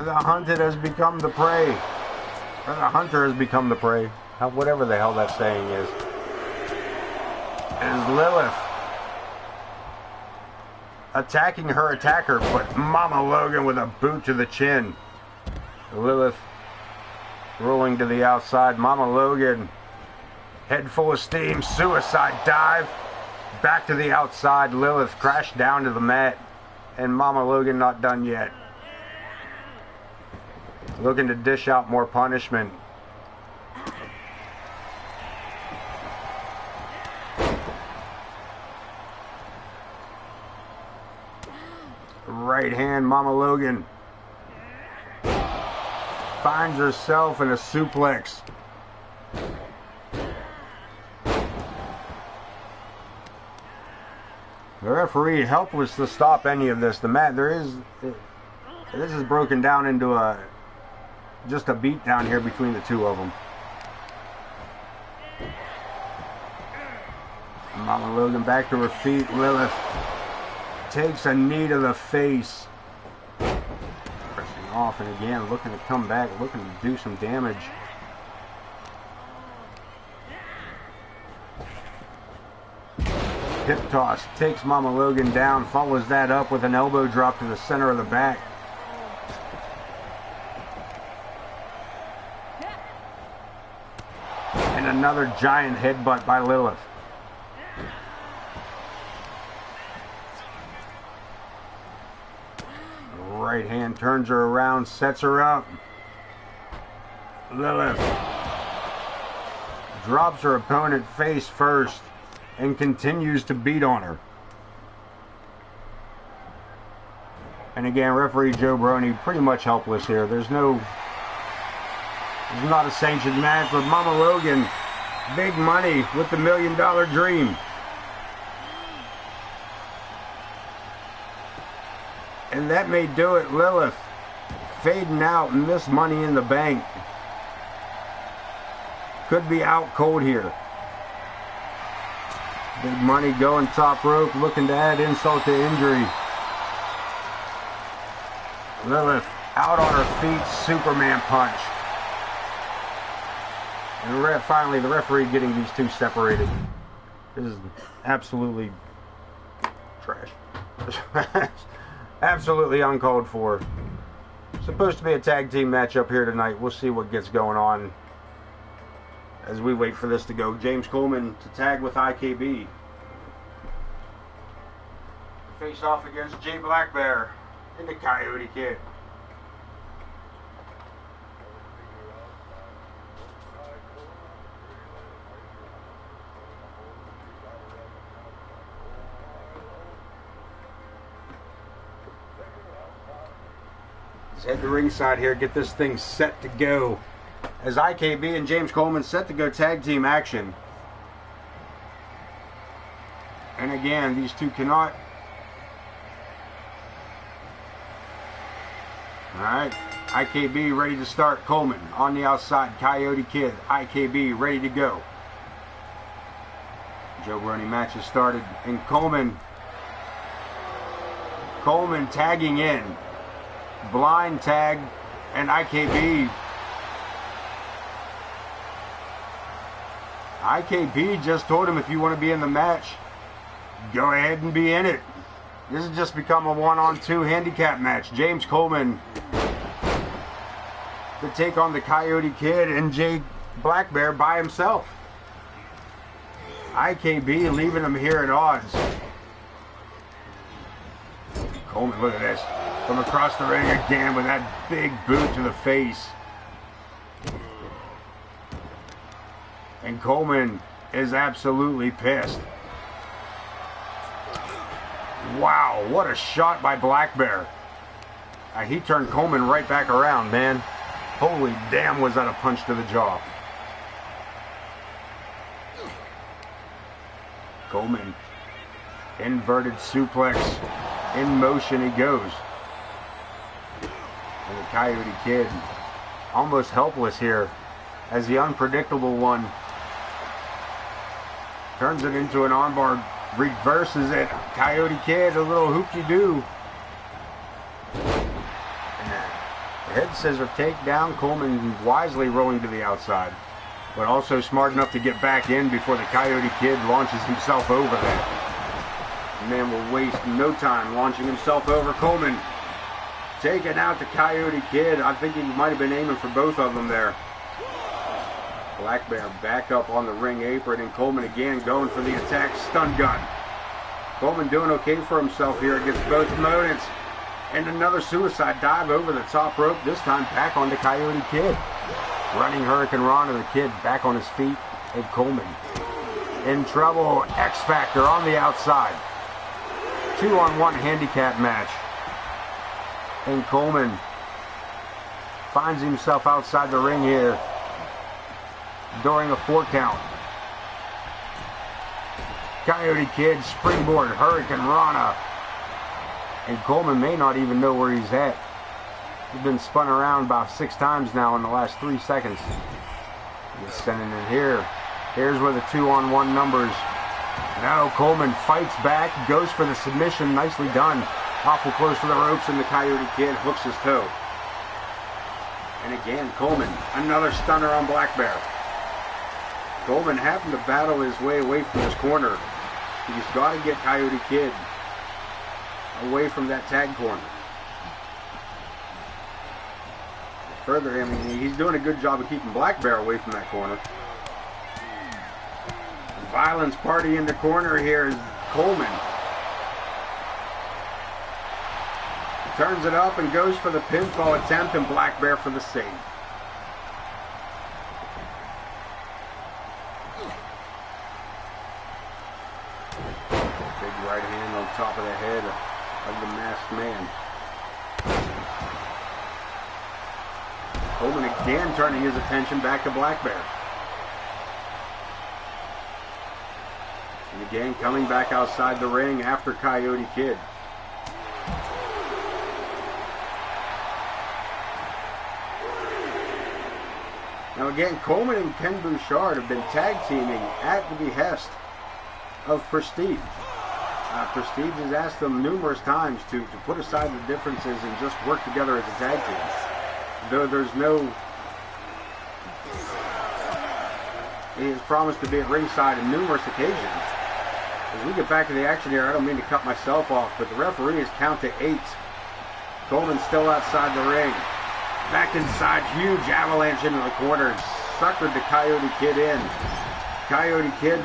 The hunted has become the prey. Or the hunter has become the prey. Whatever the hell that saying is. Is Lilith attacking her attacker, but Mama Logan with a boot to the chin. Lilith rolling to the outside. Mama Logan, head full of steam, suicide dive. Back to the outside. Lilith crashed down to the mat. And Mama Logan not done yet. Looking to dish out more punishment. Right hand, Mama Logan finds herself in a suplex. The referee helpless to stop any of this. This is broken down into just a beat down here between the two of them. Mama Logan back to her feet. Lilith takes a knee to the face. Pressing off and again, looking to come back, looking to do some damage. Hip toss takes Mama Logan down, follows that up with an elbow drop to the center of the back. And another giant headbutt by Lilith. Right hand turns her around, sets her up. Lilith drops her opponent face first and continues to beat on her. And again, referee Joe Brony pretty much helpless here. There's not a sanctioned match, but Mama Logan, big money with the $1 Million Dream. And that may do it. Lilith fading out, and this Money in the Bank could be out cold here. Big Money going top rope, looking to add insult to injury. Lilith out on her feet, Superman punch. And finally, the referee getting these two separated. This is absolutely trash. Absolutely uncalled for. Supposed to be a tag team match up here tonight. We'll see what gets going on as we wait for this to go. James Coleman to tag with IKB. Face off against Jay Blackbear and the Coyote Kid. Let's head to ringside here, get this thing set to go. As IKB and James Coleman set to go tag team action. And again, these two cannot. Alright, IKB ready to start. Coleman on the outside, Coyote Kid, IKB ready to go. Joe Brony match has started, and Coleman tagging in. Blind tag, and IKB just told him, if you want to be in the match, go ahead and be in it. This has just become a 1-on-2 handicap match. James Coleman to take on the Coyote Kid and Jay Blackbear by himself. IKB leaving him here at odds. Coleman, look at this. From across the ring again with that big boot to the face. And Coleman is absolutely pissed. Wow, what a shot by Blackbear. He turned Coleman right back around, man. Holy damn, was that a punch to the jaw. Coleman, inverted suplex, in motion he goes. And the Coyote Kid, almost helpless here, as the unpredictable one turns it into an armbar, reverses it. Coyote Kid, a little hoop-de-doo. And the head scissor takedown. Coleman wisely rolling to the outside, but also smart enough to get back in before the Coyote Kid launches himself over that. The man will waste no time launching himself over Coleman. Taking out the Coyote Kid. I think he might have been aiming for both of them there. Black Bear back up on the ring apron, and Coleman again going for the attack stun gun. Coleman doing okay for himself here against both opponents. And another suicide dive over the top rope, this time back on the Coyote Kid. Running Hurricane Rana, the Kid back on his feet, and Coleman in trouble. X Factor on the outside. 2-on-1 handicap match. And Coleman finds himself outside the ring here during a 4 count. Coyote Kid springboard Hurricane Rana. And Coleman may not even know where he's at. He's been spun around about 6 times now in the last 3 seconds. He's sending it here. Here's where the 2-on-1 numbers. Now Coleman fights back, goes for the submission. Nicely done. Awful close to the ropes, and the Coyote Kid hooks his toe. And again, Coleman, another stunner on Black Bear. Coleman having to battle his way away from his corner. He's got to get Coyote Kid away from that tag corner. Further, I mean, he's doing a good job of keeping Black Bear away from that corner. Violence party in the corner here is Coleman. Turns it up and goes for the pinfall attempt, and Black Bear for the save. Big right hand on top of the head of the masked man. Coleman again turning his attention back to Black Bear. And again coming back outside the ring after Coyote Kid. Now again, Coleman and Ken Bouchard have been tag teaming at the behest of Prestige. Prestige has asked them numerous times to put aside the differences and just work together as a tag team. Though there's no... He has promised to be at ringside on numerous occasions. As we get back to the action here, I don't mean to cut myself off, but the referee has counted 8. Coleman's still outside the ring. Back inside, huge avalanche into the corner. Suckered the Coyote Kid in. Coyote Kid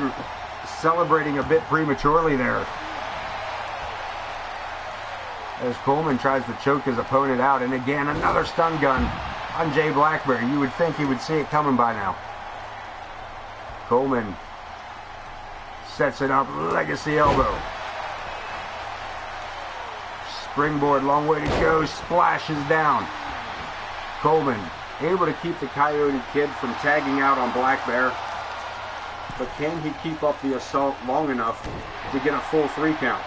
celebrating a bit prematurely there, as Coleman tries to choke his opponent out. And again, another stun gun on Jay Black Bear. You would think he would see it coming by now. Coleman sets it up, legacy elbow. Springboard, long way to go, splashes down. Coleman able to keep the Coyote Kid from tagging out on Black Bear, but can he keep up the assault long enough to get a full 3 count?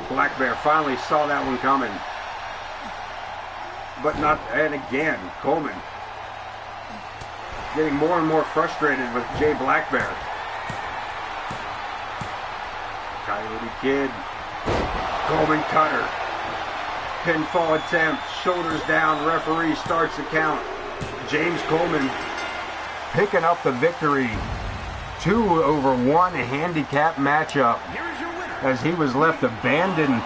Black Bear finally saw that one coming, but not, and again, Coleman getting more and more frustrated with Jay Black Bear. Coyote Kid, Coleman cutter. Pinfall attempt, shoulders down, referee starts the count. James Coleman picking up the victory. 2-over-1 handicap matchup as he was left abandoned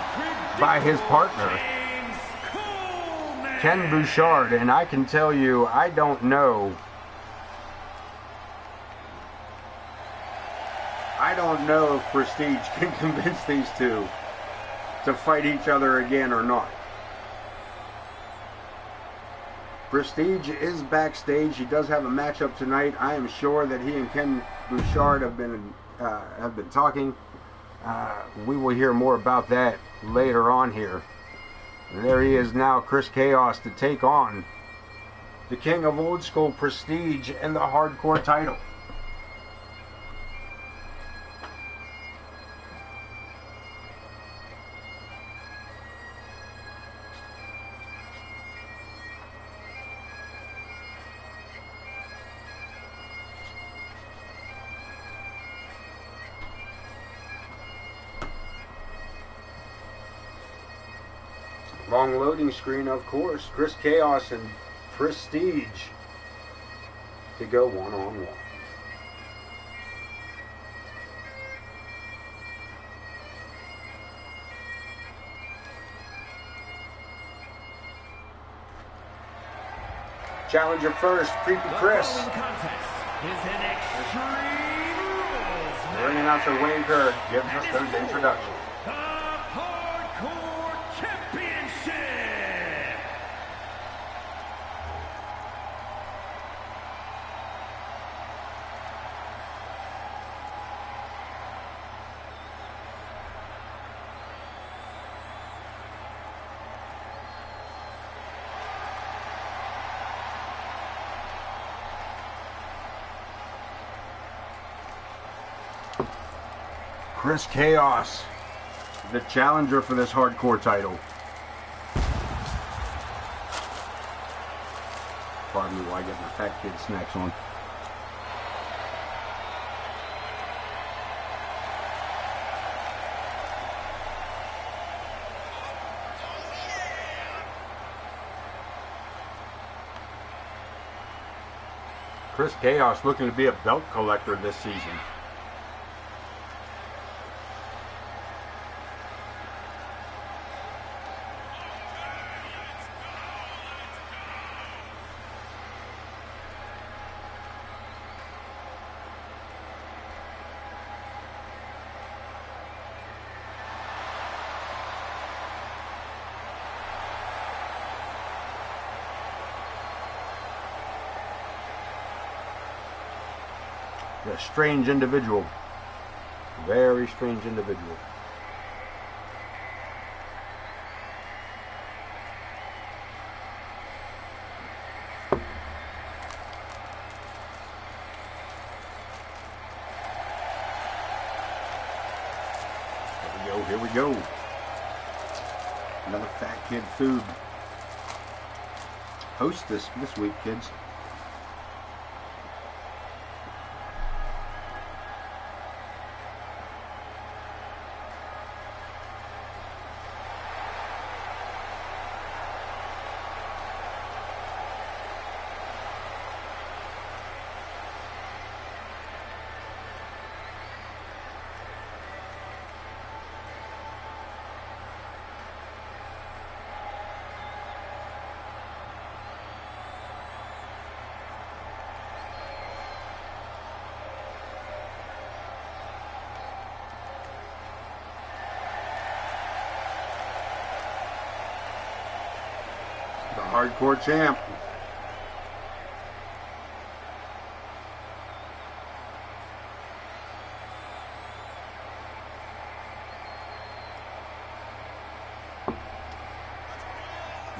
by his partner, Ken Bouchard. And I can tell you, I don't know if Prestige can convince these two to fight each other again or not. Prestige is backstage. He does have a matchup tonight. I am sure that he and Ken Bouchard have been talking. We will hear more about that later on here. And there he is now, Chris Chaos, to take on the King of Old School, Prestige, and the Hardcore title. Long loading screen, of course. Chris Chaos and Prestige to go one-on-one. Challenger first, Creepy Chris. The following contest is an Extreme Rules match. Ring announcer Wayne Kerr gives us those introductions. The Hardcore Championship. Chris Chaos, the challenger for this hardcore title. Pardon me while I get my fat kid snacks on. Chris Chaos looking to be a belt collector this season. A strange individual. Very strange individual. Here we go. Another Fat Kid Food. Host this week, kids. The hardcore champ.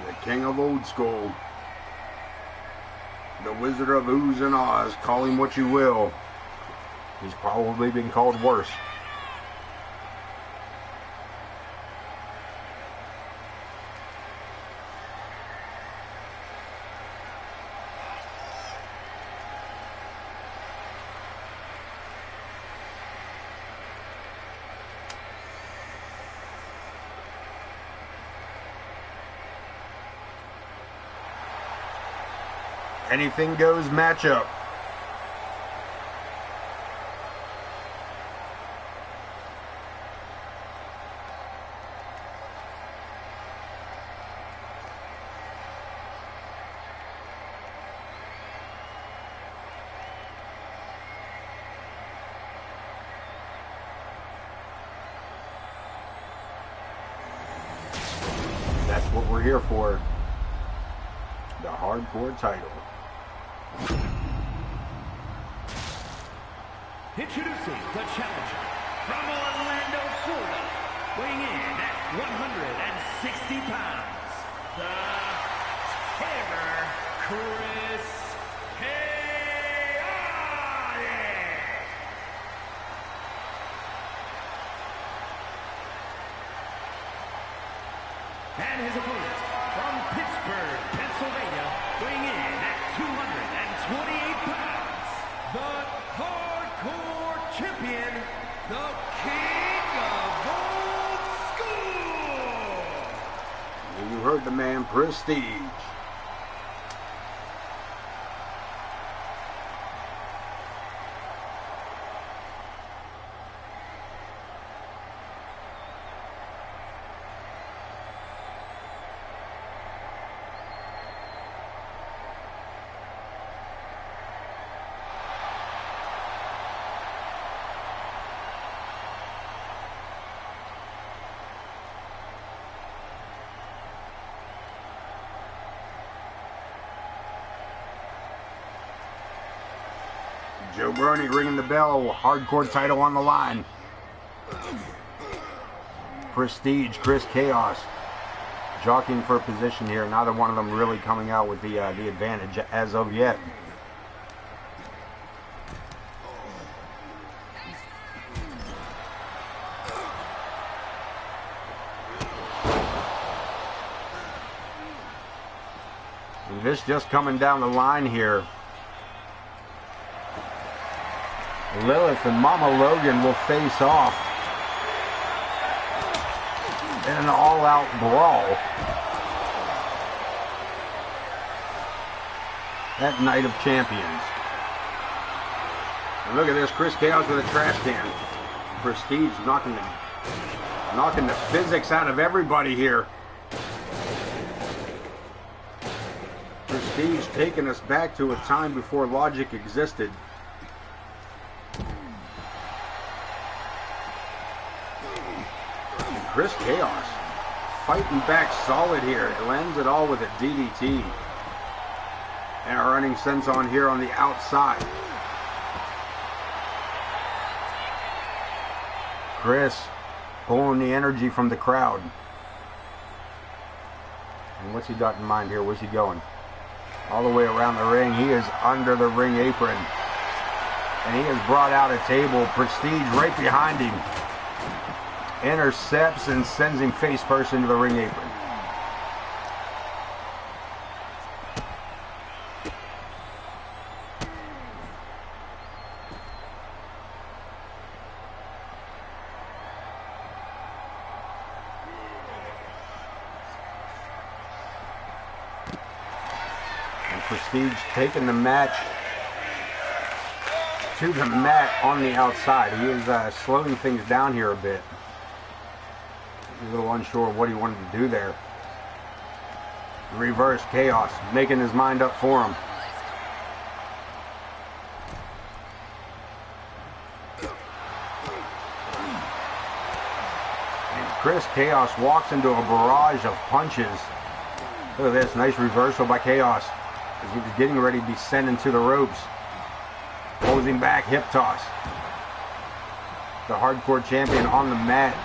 The king of old school. The Wizard of Oohs and Ahs. Call him what you will. He's probably been called worse. Anything goes matchup. That's what we're here for. The hardcore title. Introducing the challenger from Orlando, Florida, weighing in at 160 pounds, the Terror, Chris Chaotic. And his opponent from Pittsburgh, Pennsylvania, weighing in at 228 pounds, the hardcore champion, the king of old school. You heard the man, Prestige. Joe Bernie ringing the bell, hardcore title on the line. Prestige, Chris Chaos, jockeying for position here. Neither one of them really coming out with the advantage as of yet. And this just coming down the line here. Lilith and Mama Logan will face off in an all-out brawl at Night of Champions. And look at this, Chris Chaos with a trash can. Prestige knocking the physics out of everybody here. Prestige taking us back to a time before logic existed. Chris Chaos fighting back solid here. It lands it all with a DDT. And a running sense on here on the outside. Chris pulling the energy from the crowd. And what's he got in mind here? Where's he going? All the way around the ring. He is under the ring apron. And he has brought out a table. Prestige right behind him. Intercepts and sends him face first into the ring apron. And Prestige taking the match to the mat on the outside. He is slowing things down here a bit. A little unsure of what he wanted to do there. Reverse Chaos, making his mind up for him. And Chris Chaos walks into a barrage of punches. Look at this, nice reversal by Chaos as he was getting ready to be sent into the ropes. Pulls him back, hip toss. The hardcore champion on the mat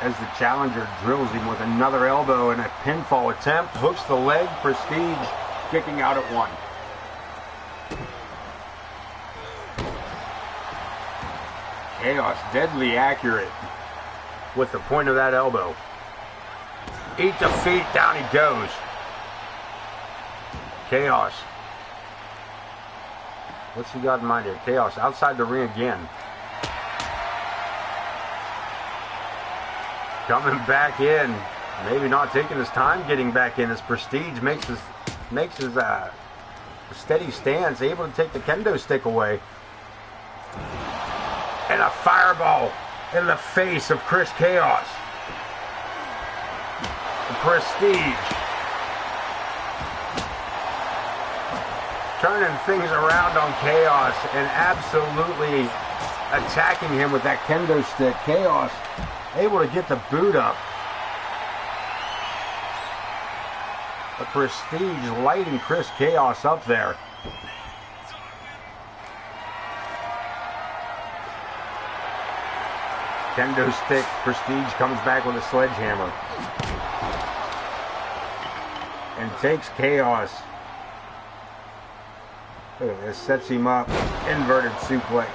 as the challenger drills him with another elbow and a pinfall attempt. Hooks the leg. Prestige kicking out at one. Chaos deadly accurate with the point of that elbow. Eat the feet, down he goes. Chaos. What's he got in mind here? Chaos outside the ring again. Coming back in, maybe not taking his time getting back in as Prestige makes his steady stance, able to take the kendo stick away. And a fireball in the face of Chris Chaos. Prestige turning things around on Chaos and absolutely attacking him with that kendo stick. Chaos able to get the boot up. The Prestige lighting Chris Chaos up there. Kendo stick. Prestige comes back with a sledgehammer. And takes Chaos. Look at this. Sets him up. Inverted suplex.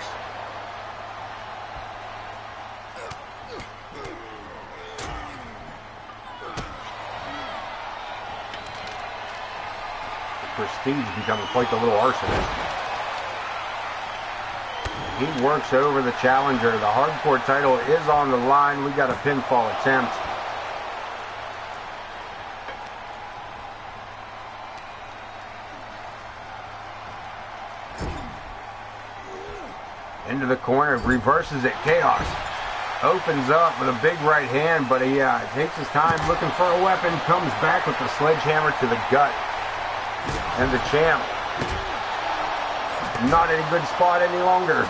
Prestige becoming quite the little arsonist. He works over the challenger. The hardcore title is on the line. We got a pinfall attempt. Into the corner, reverses it. Chaos opens up with a big right hand, but he takes his time looking for a weapon, comes back with the sledgehammer to the gut. And the champ, not in a good spot any longer.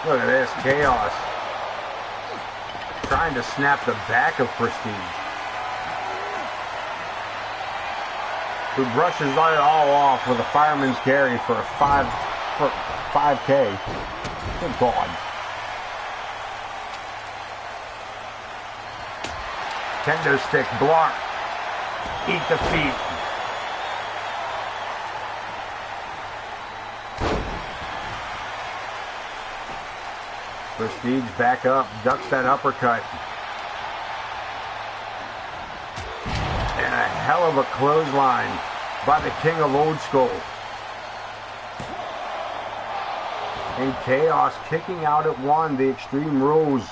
Look at this, Chaos trying to snap the back of Prestige, who brushes it all off with a fireman's carry for a 5K. Good God. Kendo stick block. Eat the feet. Prestige back up, ducks that uppercut. And a hell of a clothesline by the King of Old School. And Chaos kicking out at one. The Extreme Rules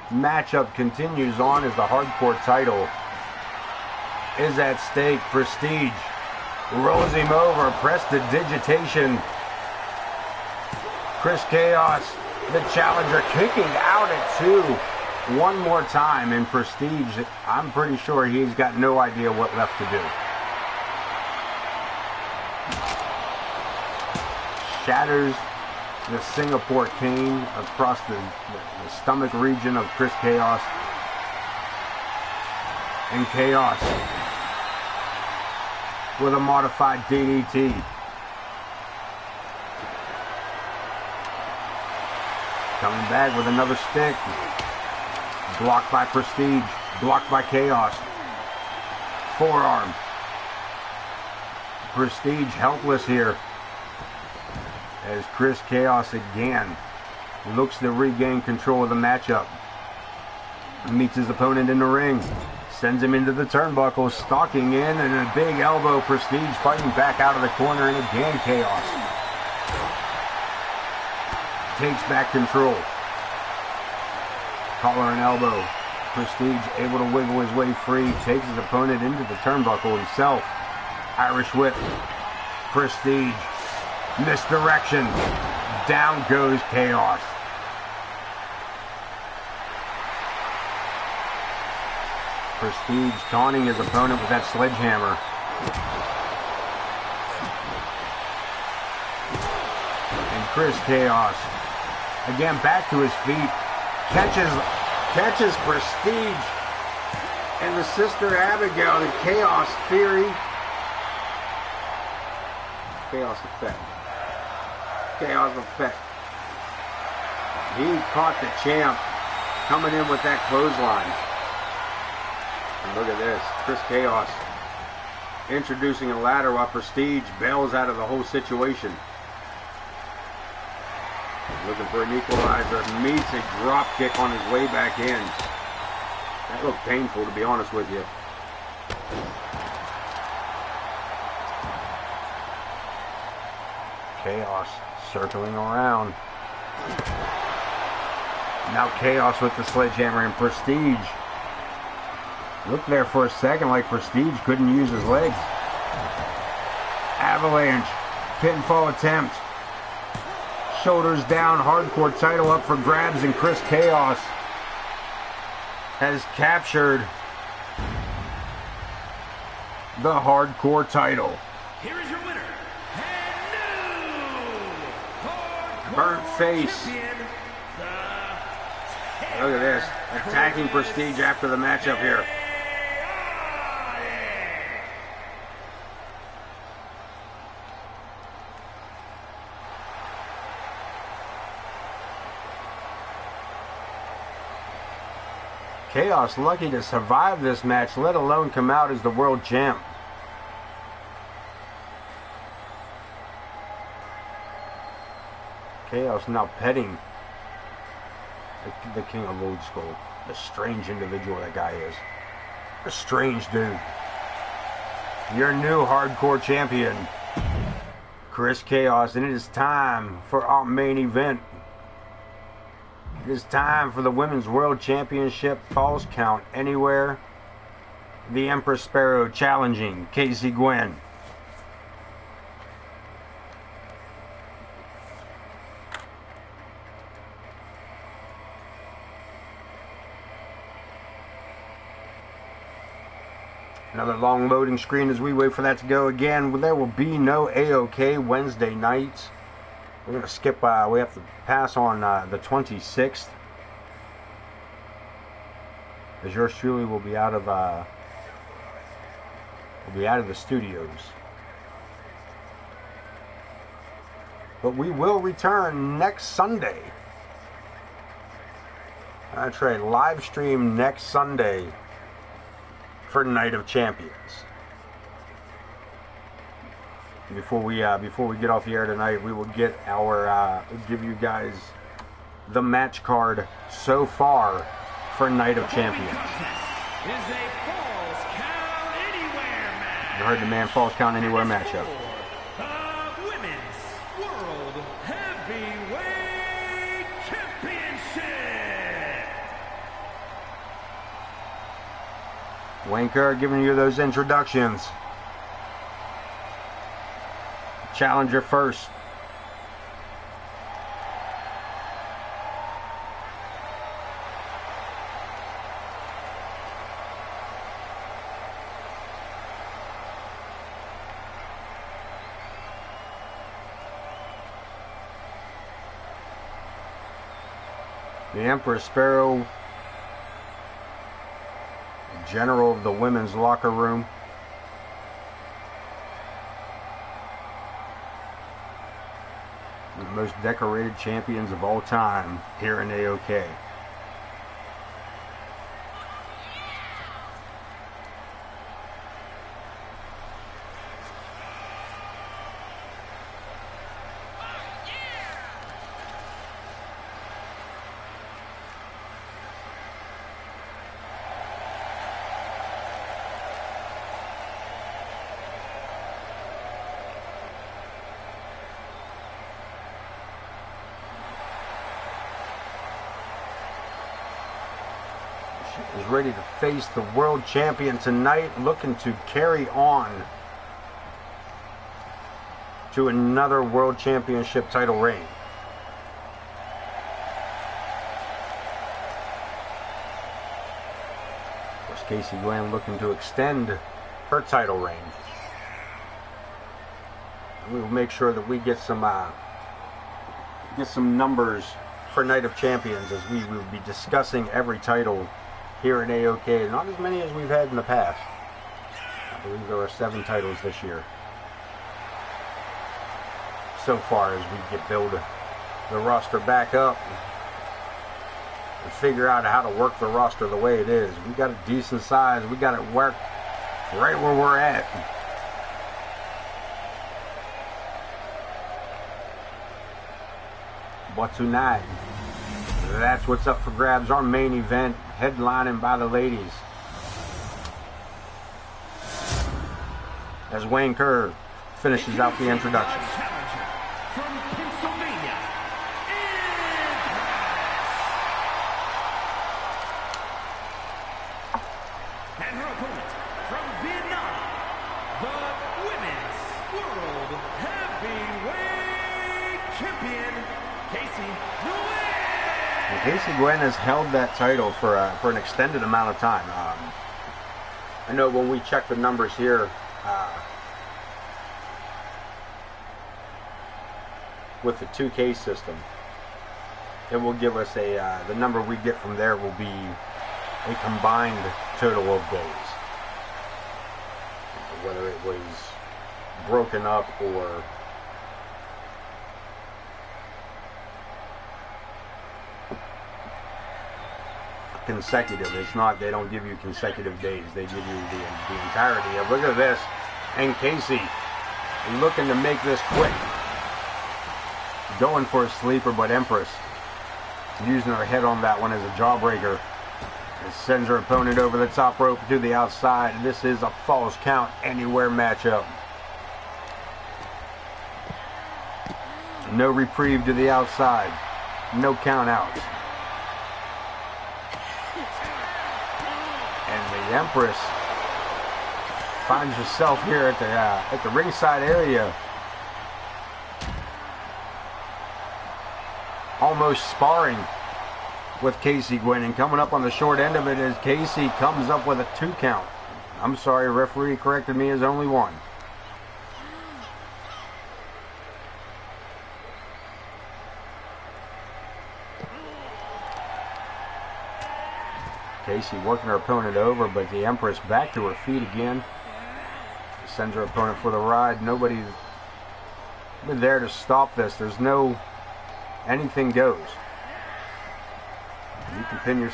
matchup continues on as the hardcore title is at stake. Prestige rolls him over, prestidigitation. Chris Chaos, the challenger, kicking out at two one more time, and Prestige, I'm pretty sure he's got no idea what left to do. Shatters the Singapore cane across the stomach region of Chris Chaos. And Chaos with a modified DDT. Coming back with another stick. Blocked by Prestige. Blocked by Chaos. Forearm. Prestige helpless here, as Chris Chaos again looks to regain control of the matchup. Meets his opponent in the ring. Sends him into the turnbuckle. Stalking in, and a big elbow. Prestige fighting back out of the corner, and again Chaos takes back control. Collar and elbow. Prestige able to wiggle his way free. Takes his opponent into the turnbuckle himself. Irish whip. Prestige. Misdirection. Down goes Chaos. Prestige taunting his opponent with that sledgehammer. And Chris Chaos again back to his feet. Catches Prestige and the Sister Abigail, the Chaos Theory. Chaos Effect. Chaos Effect. He caught the champ coming in with that clothesline. And look at this. Chris Chaos introducing a ladder while Prestige bails out of the whole situation. Looking for an equalizer. Meets a drop kick on his way back in. That looked painful, to be honest with you. Chaos circling around. Now Chaos with the sledgehammer, and Prestige looked there for a second like Prestige couldn't use his legs. Avalanche. Pinfall attempt. Shoulders down. Hardcore title up for grabs, and Chris Chaos has captured the hardcore title. Here is your winner, and new Burnt face. champion, Look at this. Attacking Prestige after the matchup here. Chaos lucky to survive this match, let alone come out as the world champ. Chaos now petting the King of Old School. A strange individual that guy is. A strange dude. Your new hardcore champion, Chris Chaos, and it is time for our main event. It is time for the Women's World Championship Falls Count Anywhere. The Empress Sparrow challenging Casey Gwen. Another long loading screen as we wait for that to go again. There will be no AOK Wednesday nights. We're going to skip, we have to pass on the 26th. As yours truly will be out of the studios. But we will return next Sunday. That's right, live stream next Sunday for Night of Champions. Before we get off the air tonight, we will get our give you guys the match card so far for Night of Champions. You heard the man Falls Count Anywhere matchup. Wayne Kerr giving you those introductions. Challenger first. The Empress Sparrow, general of the women's locker room. The most decorated champions of all time here in AOK. Is ready to face the world champion tonight, looking to carry on to another world championship title reign. Of course, Casey Gwen looking to extend her title reign. And we will make sure that we get some numbers for Night of Champions, as we will be discussing every title here in AOK. Not as many as we've had in the past. I believe there are 7 titles this year so far, as we build the roster back up and figure out how to work the roster the way it is. We got a decent size. We got it worked right where we're at. But tonight, that's what's up for grabs. Our main event, headlining by the ladies, as Wayne Kerr finishes out the introduction. From Pennsylvania, and her opponent from Vietnam, the Women's World Heavyweight Champion, Casey Gwen. And Casey Gwen has held that title for an extended amount of time. I know when we check the numbers here, with the 2K system, it will give us the number we get from there will be a combined total of days. Whether it was broken up or consecutive. It's not, they don't give you consecutive days. They give you the entirety of, look at this. And Casey looking to make this quick. Going for a sleeper, but Empress using her head on that one as a jawbreaker. It sends her opponent over the top rope to the outside. This is a Falls Count Anywhere matchup. No reprieve to the outside. No count out. And the Empress finds herself here at the ringside area, almost sparring with Casey Gwen, and coming up on the short end of it as Casey comes up with a 2 count. I'm sorry, referee corrected me as only one. Casey working her opponent over, but the Empress back to her feet again. Sends her opponent for the ride. Nobody's been there to stop this. There's no... anything goes. You can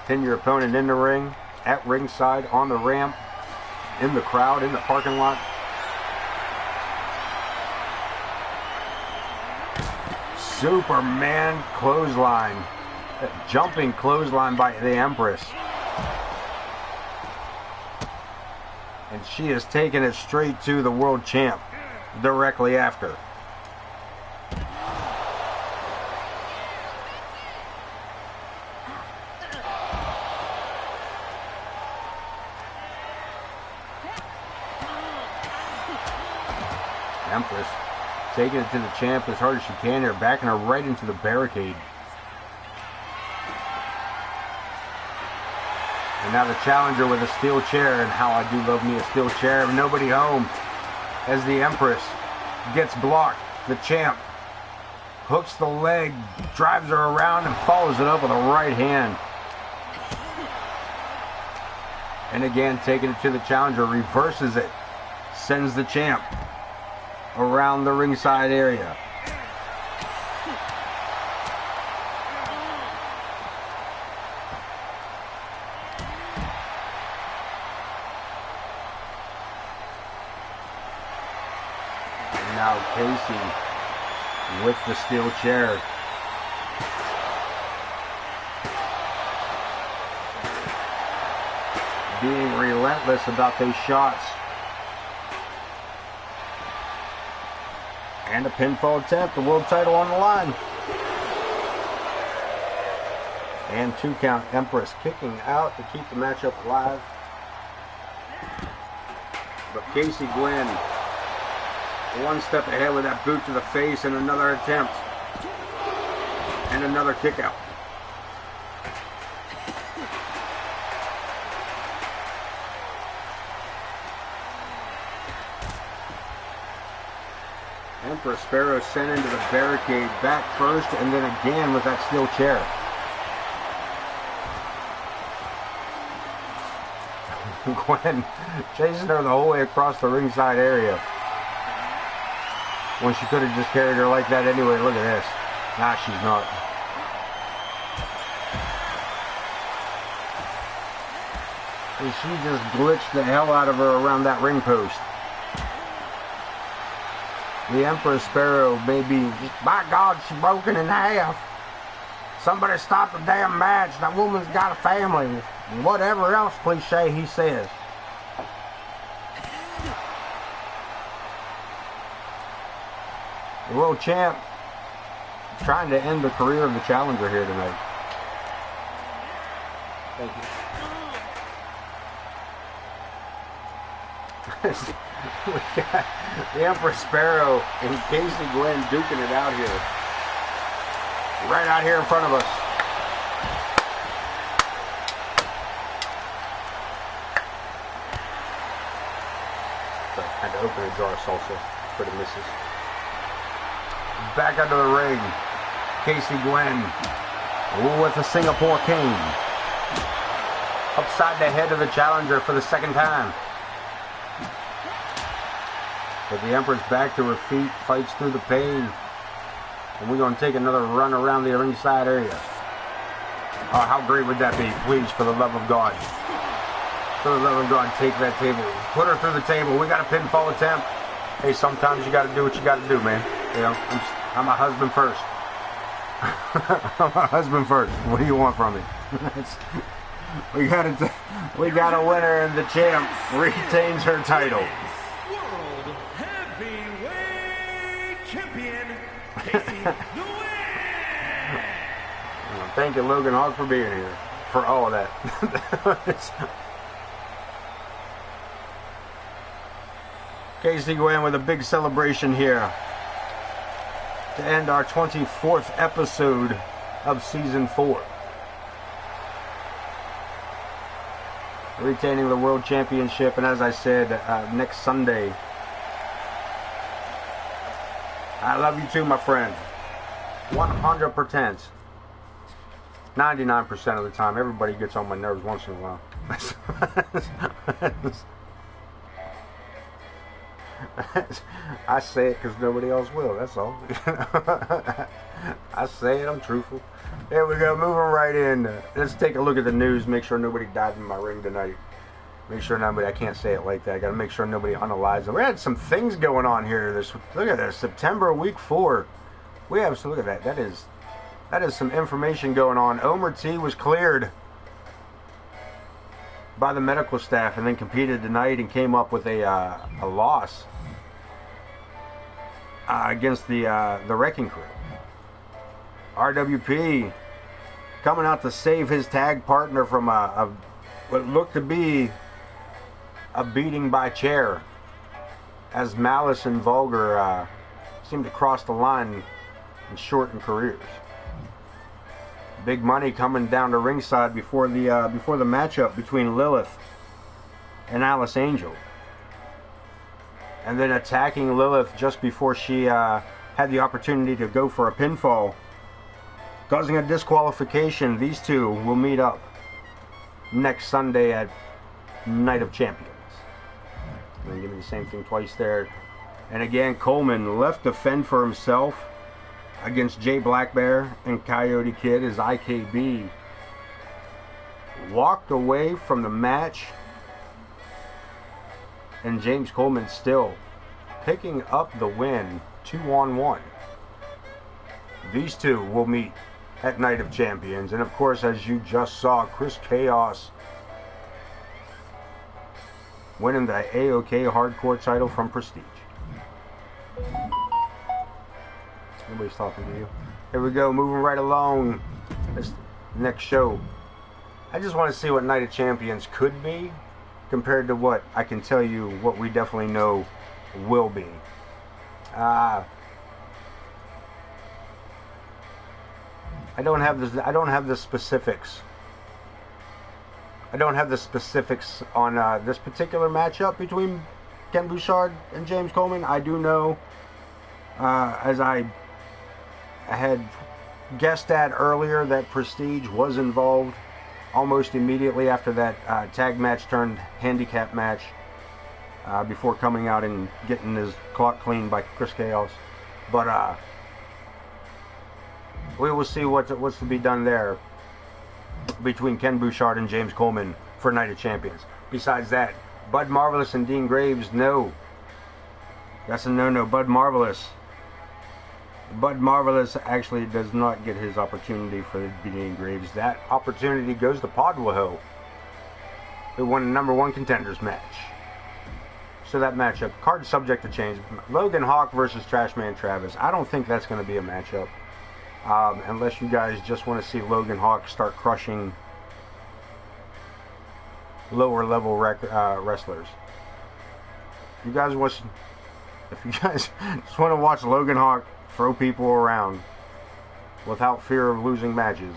pin your opponent in the ring, at ringside, on the ramp, in the crowd, in the parking lot. Superman clothesline. Jumping clothesline by the Empress. And she has taken it straight to the world champ directly after. Empress taking it to the champ as hard as she can here, backing her right into the barricade. And now the challenger with a steel chair, and how I do love me a steel chair. Nobody home as the Empress gets blocked. The champ hooks the leg, drives her around, and follows it up with a right hand. And again, taking it to the challenger, reverses it, sends the champ around the ringside area. Now Casey with the steel chair. Being relentless about those shots. And a pinfall attempt, the world title on the line. And 2 count. Empress kicking out to keep the matchup alive. But Casey Gwen one step ahead with that boot to the face, and another attempt. And another kick out. Empress Sparrow sent into the barricade, back first, and then again with that steel chair. Gwen chasing her the whole way across the ringside area. When she could have just carried her like that anyway. Look at this. Nah, she's not. And she just glitched the hell out of her around that ring post. The Empress Sparrow may be, by God, she's broken in half. Somebody stop the damn match. That woman's got a family. Whatever else cliche he says. The world champ trying to end the career of the challenger here tonight. Thank you. We got the Empress Sparrow and Casey Gwen duking it out here. Right out here in front of us. So I had to open a jar of salsa for the missus. Back under the ring, Casey Gwen with the Singapore King. Upside the head of the challenger for the second time. But the Empress back to her feet, fights through the pain. And we're going to take another run around the ringside area. Oh, how great would that be? Please, for the love of God. For the love of God, take that table. Put her through the table. We got a pinfall attempt. Hey, sometimes you got to do what you got to do, man. You know, I'm a husband first. I'm a husband first. What do you want from me? we got a winner, and the champ retains her title. World Heavyweight Champion, Casey Gwen. Thank you, Logan Hogg, for being here. For all of that. Casey Gwen with a big celebration here to end our 24th episode of Season 4. retaining the World Championship. And as I said, next Sunday. I love you too, my friend. 100%. 99% of the time. Everybody gets on my nerves once in a while. I say it because nobody else will. That's all. I say it. I'm truthful. There we go. Moving right in. Let's take a look at the news. Make sure nobody died in my ring tonight. Make sure nobody. I can't say it like that. I got to make sure nobody unalives them. We had some things going on here. Look at this. September week 4. We have. So look at that. That is some information going on. Omer T was cleared by the medical staff and then competed tonight and came up with a loss against the Wrecking Crew. RWP coming out to save his tag partner from what looked to be a beating by chair, as Malice and Vulgar seemed to cross the line and shorten careers. Big Money coming down to ringside before the matchup between Lilith and Alice Angel, and then attacking Lilith just before she had the opportunity to go for a pinfall, causing a disqualification. These two will meet up next Sunday at Night of Champions. I'm gonna give me the same thing twice there. And again, Coleman left to fend for himself against Jay Blackbear and Coyote Kid as IKB walked away from the match, and James Coleman still picking up the win 2-on-1. These two will meet at Night of Champions, and of course, as you just saw, Chris Chaos winning the AOK Hardcore title from Prestige. Nobody's talking to you. Here we go, moving right along. This next show. I just want to see what Night of Champions could be compared to what I can tell you what we definitely know will be. I don't have the specifics. I don't have the specifics on this particular matchup between Ken Bouchard and James Coleman. I do know, as I had guessed at earlier, that Prestige was involved almost immediately after that tag match turned handicap match, before coming out and getting his clock cleaned by Chris Chaos. But we will see what's to be done there between Ken Bouchard and James Coleman for Night of Champions. Besides that, Bud Marvelous and Dean Graves, no. That's a no-no. Bud Marvelous actually does not get his opportunity for the Dean Graves. That opportunity goes to Podwaho, who won the #1 contenders match. So that matchup, card subject to change. Logan Hawk versus Trashman Travis. I don't think that's going to be a matchup. Unless you guys just want to see Logan Hawk start crushing lower level wrestlers. If you guys just want to watch Logan Hawk throw people around without fear of losing matches,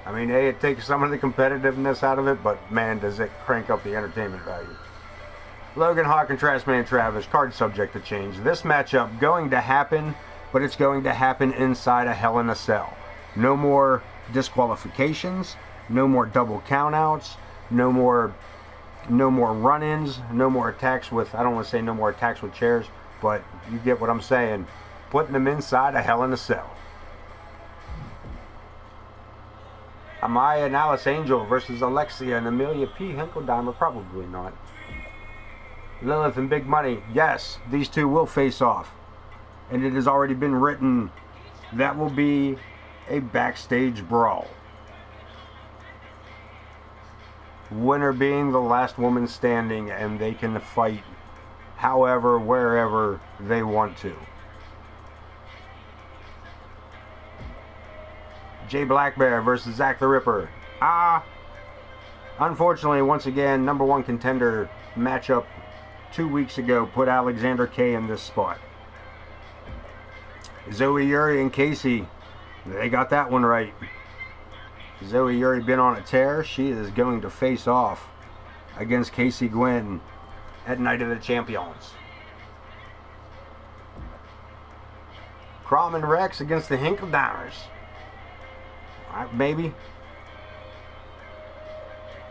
I mean, it takes some of the competitiveness out of it, but man, does it crank up the entertainment value. Logan Hawk and Trashman Travis, card subject to change. This matchup going to happen, but it's going to happen inside a Hell in a Cell. No more disqualifications, no more double countouts, no more run-ins, no more attacks with, I don't want to say no more attacks with chairs, but you get what I'm saying. Putting them inside a Hell in a Cell. Amaya and Alice Angel versus Alexia and Amelia P. Hinkledeimer, probably not. Lilith and Big Money, yes, these two will face off. And it has already been written that will be a backstage brawl. Winner being the last woman standing, and they can fight however, wherever they want to. Jay Blackbear versus Zack the Ripper. Unfortunately, once again, #1 contender matchup 2 weeks ago put Alexander K in this spot. Zoe Yuri and Casey, they got that one right. Zoe Yuri been on a tear. She is going to face off against Casey Gwinn at Night of the Champions. Crom and Rex against the Hinkledimers. Alright, maybe.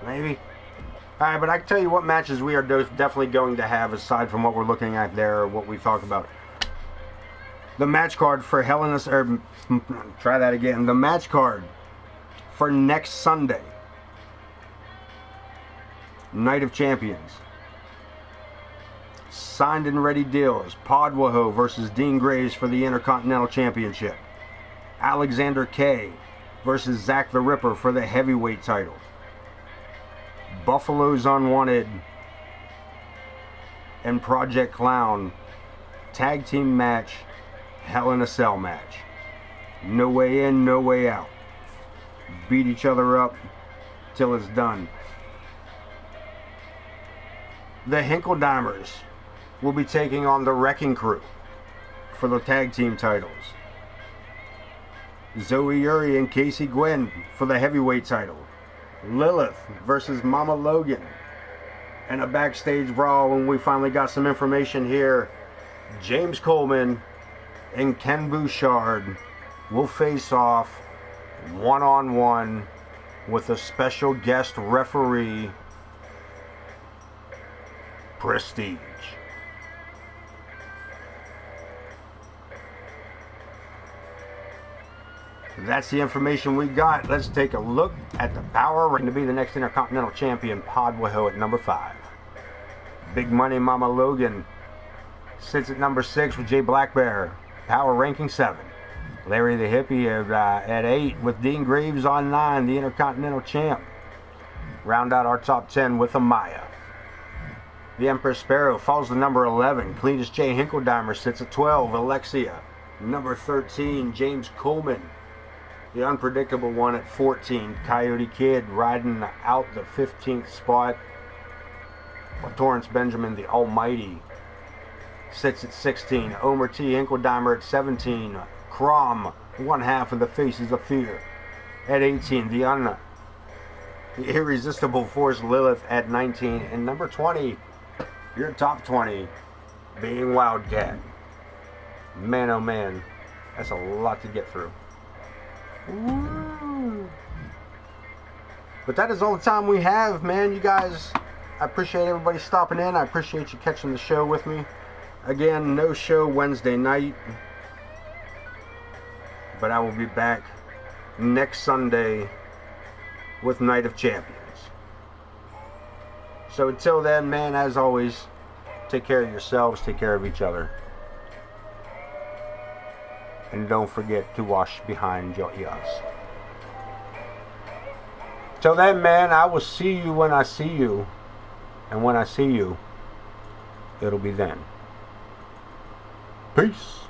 Maybe. Alright, but I can tell you what matches we are definitely going to have aside from what we're looking at there, or what we talked about. The match card for try that again. The match card for next Sunday. Night of Champions. Signed and ready deals. Podwaho versus Dean Graves for the Intercontinental Championship. Alexander K versus Zach the Ripper for the heavyweight title. Buffalo's Unwanted and Project Clown tag team match, Hell in a Cell match. No way in, no way out. Beat each other up till it's done. The Hinkledimers will be taking on the Wrecking Crew for the tag team titles. Zoe Yuri and Casey Gwinn for the heavyweight title. Lilith versus Mama Logan. And a backstage brawl when we finally got some information here. James Coleman and Ken Bouchard will face off one-on-one with a special guest referee, Prestige. That's the information we got. Let's take a look at the power ranking to be the next Intercontinental Champion, Podwaho at number 5. Big Money Mama Logan sits at number 6 with Jay Blackbear. Power ranking 7. Larry the Hippie at 8 with Dean Graves on 9, the Intercontinental Champ. Round out our top 10 with Amaya. The Empress Sparrow falls to number 11. Cletus J. Hinkledimer sits at 12. Alexia. Number 13, James Coleman. The Unpredictable One at 14. Coyote Kid riding out the 15th spot. Torrance Benjamin, the Almighty, sits at 16. Omer T. Hinkledimer at 17. Crom, one half of the Faces of Fear, at 18. The Irresistible Force Lilith at 19. And number 20, your top 20, being Wildcat. Man, oh man, that's a lot to get through. Ooh. But that is all the time we have, man. You guys, I appreciate everybody stopping in. I appreciate you catching the show with me. Again, no show Wednesday night, but I will be back next Sunday with Night of Champions. So until then, man, as always, take care of yourselves, take care of each other. And don't forget to wash behind your ears. Till then, man, I will see you when I see you. And when I see you, it'll be then. Peace.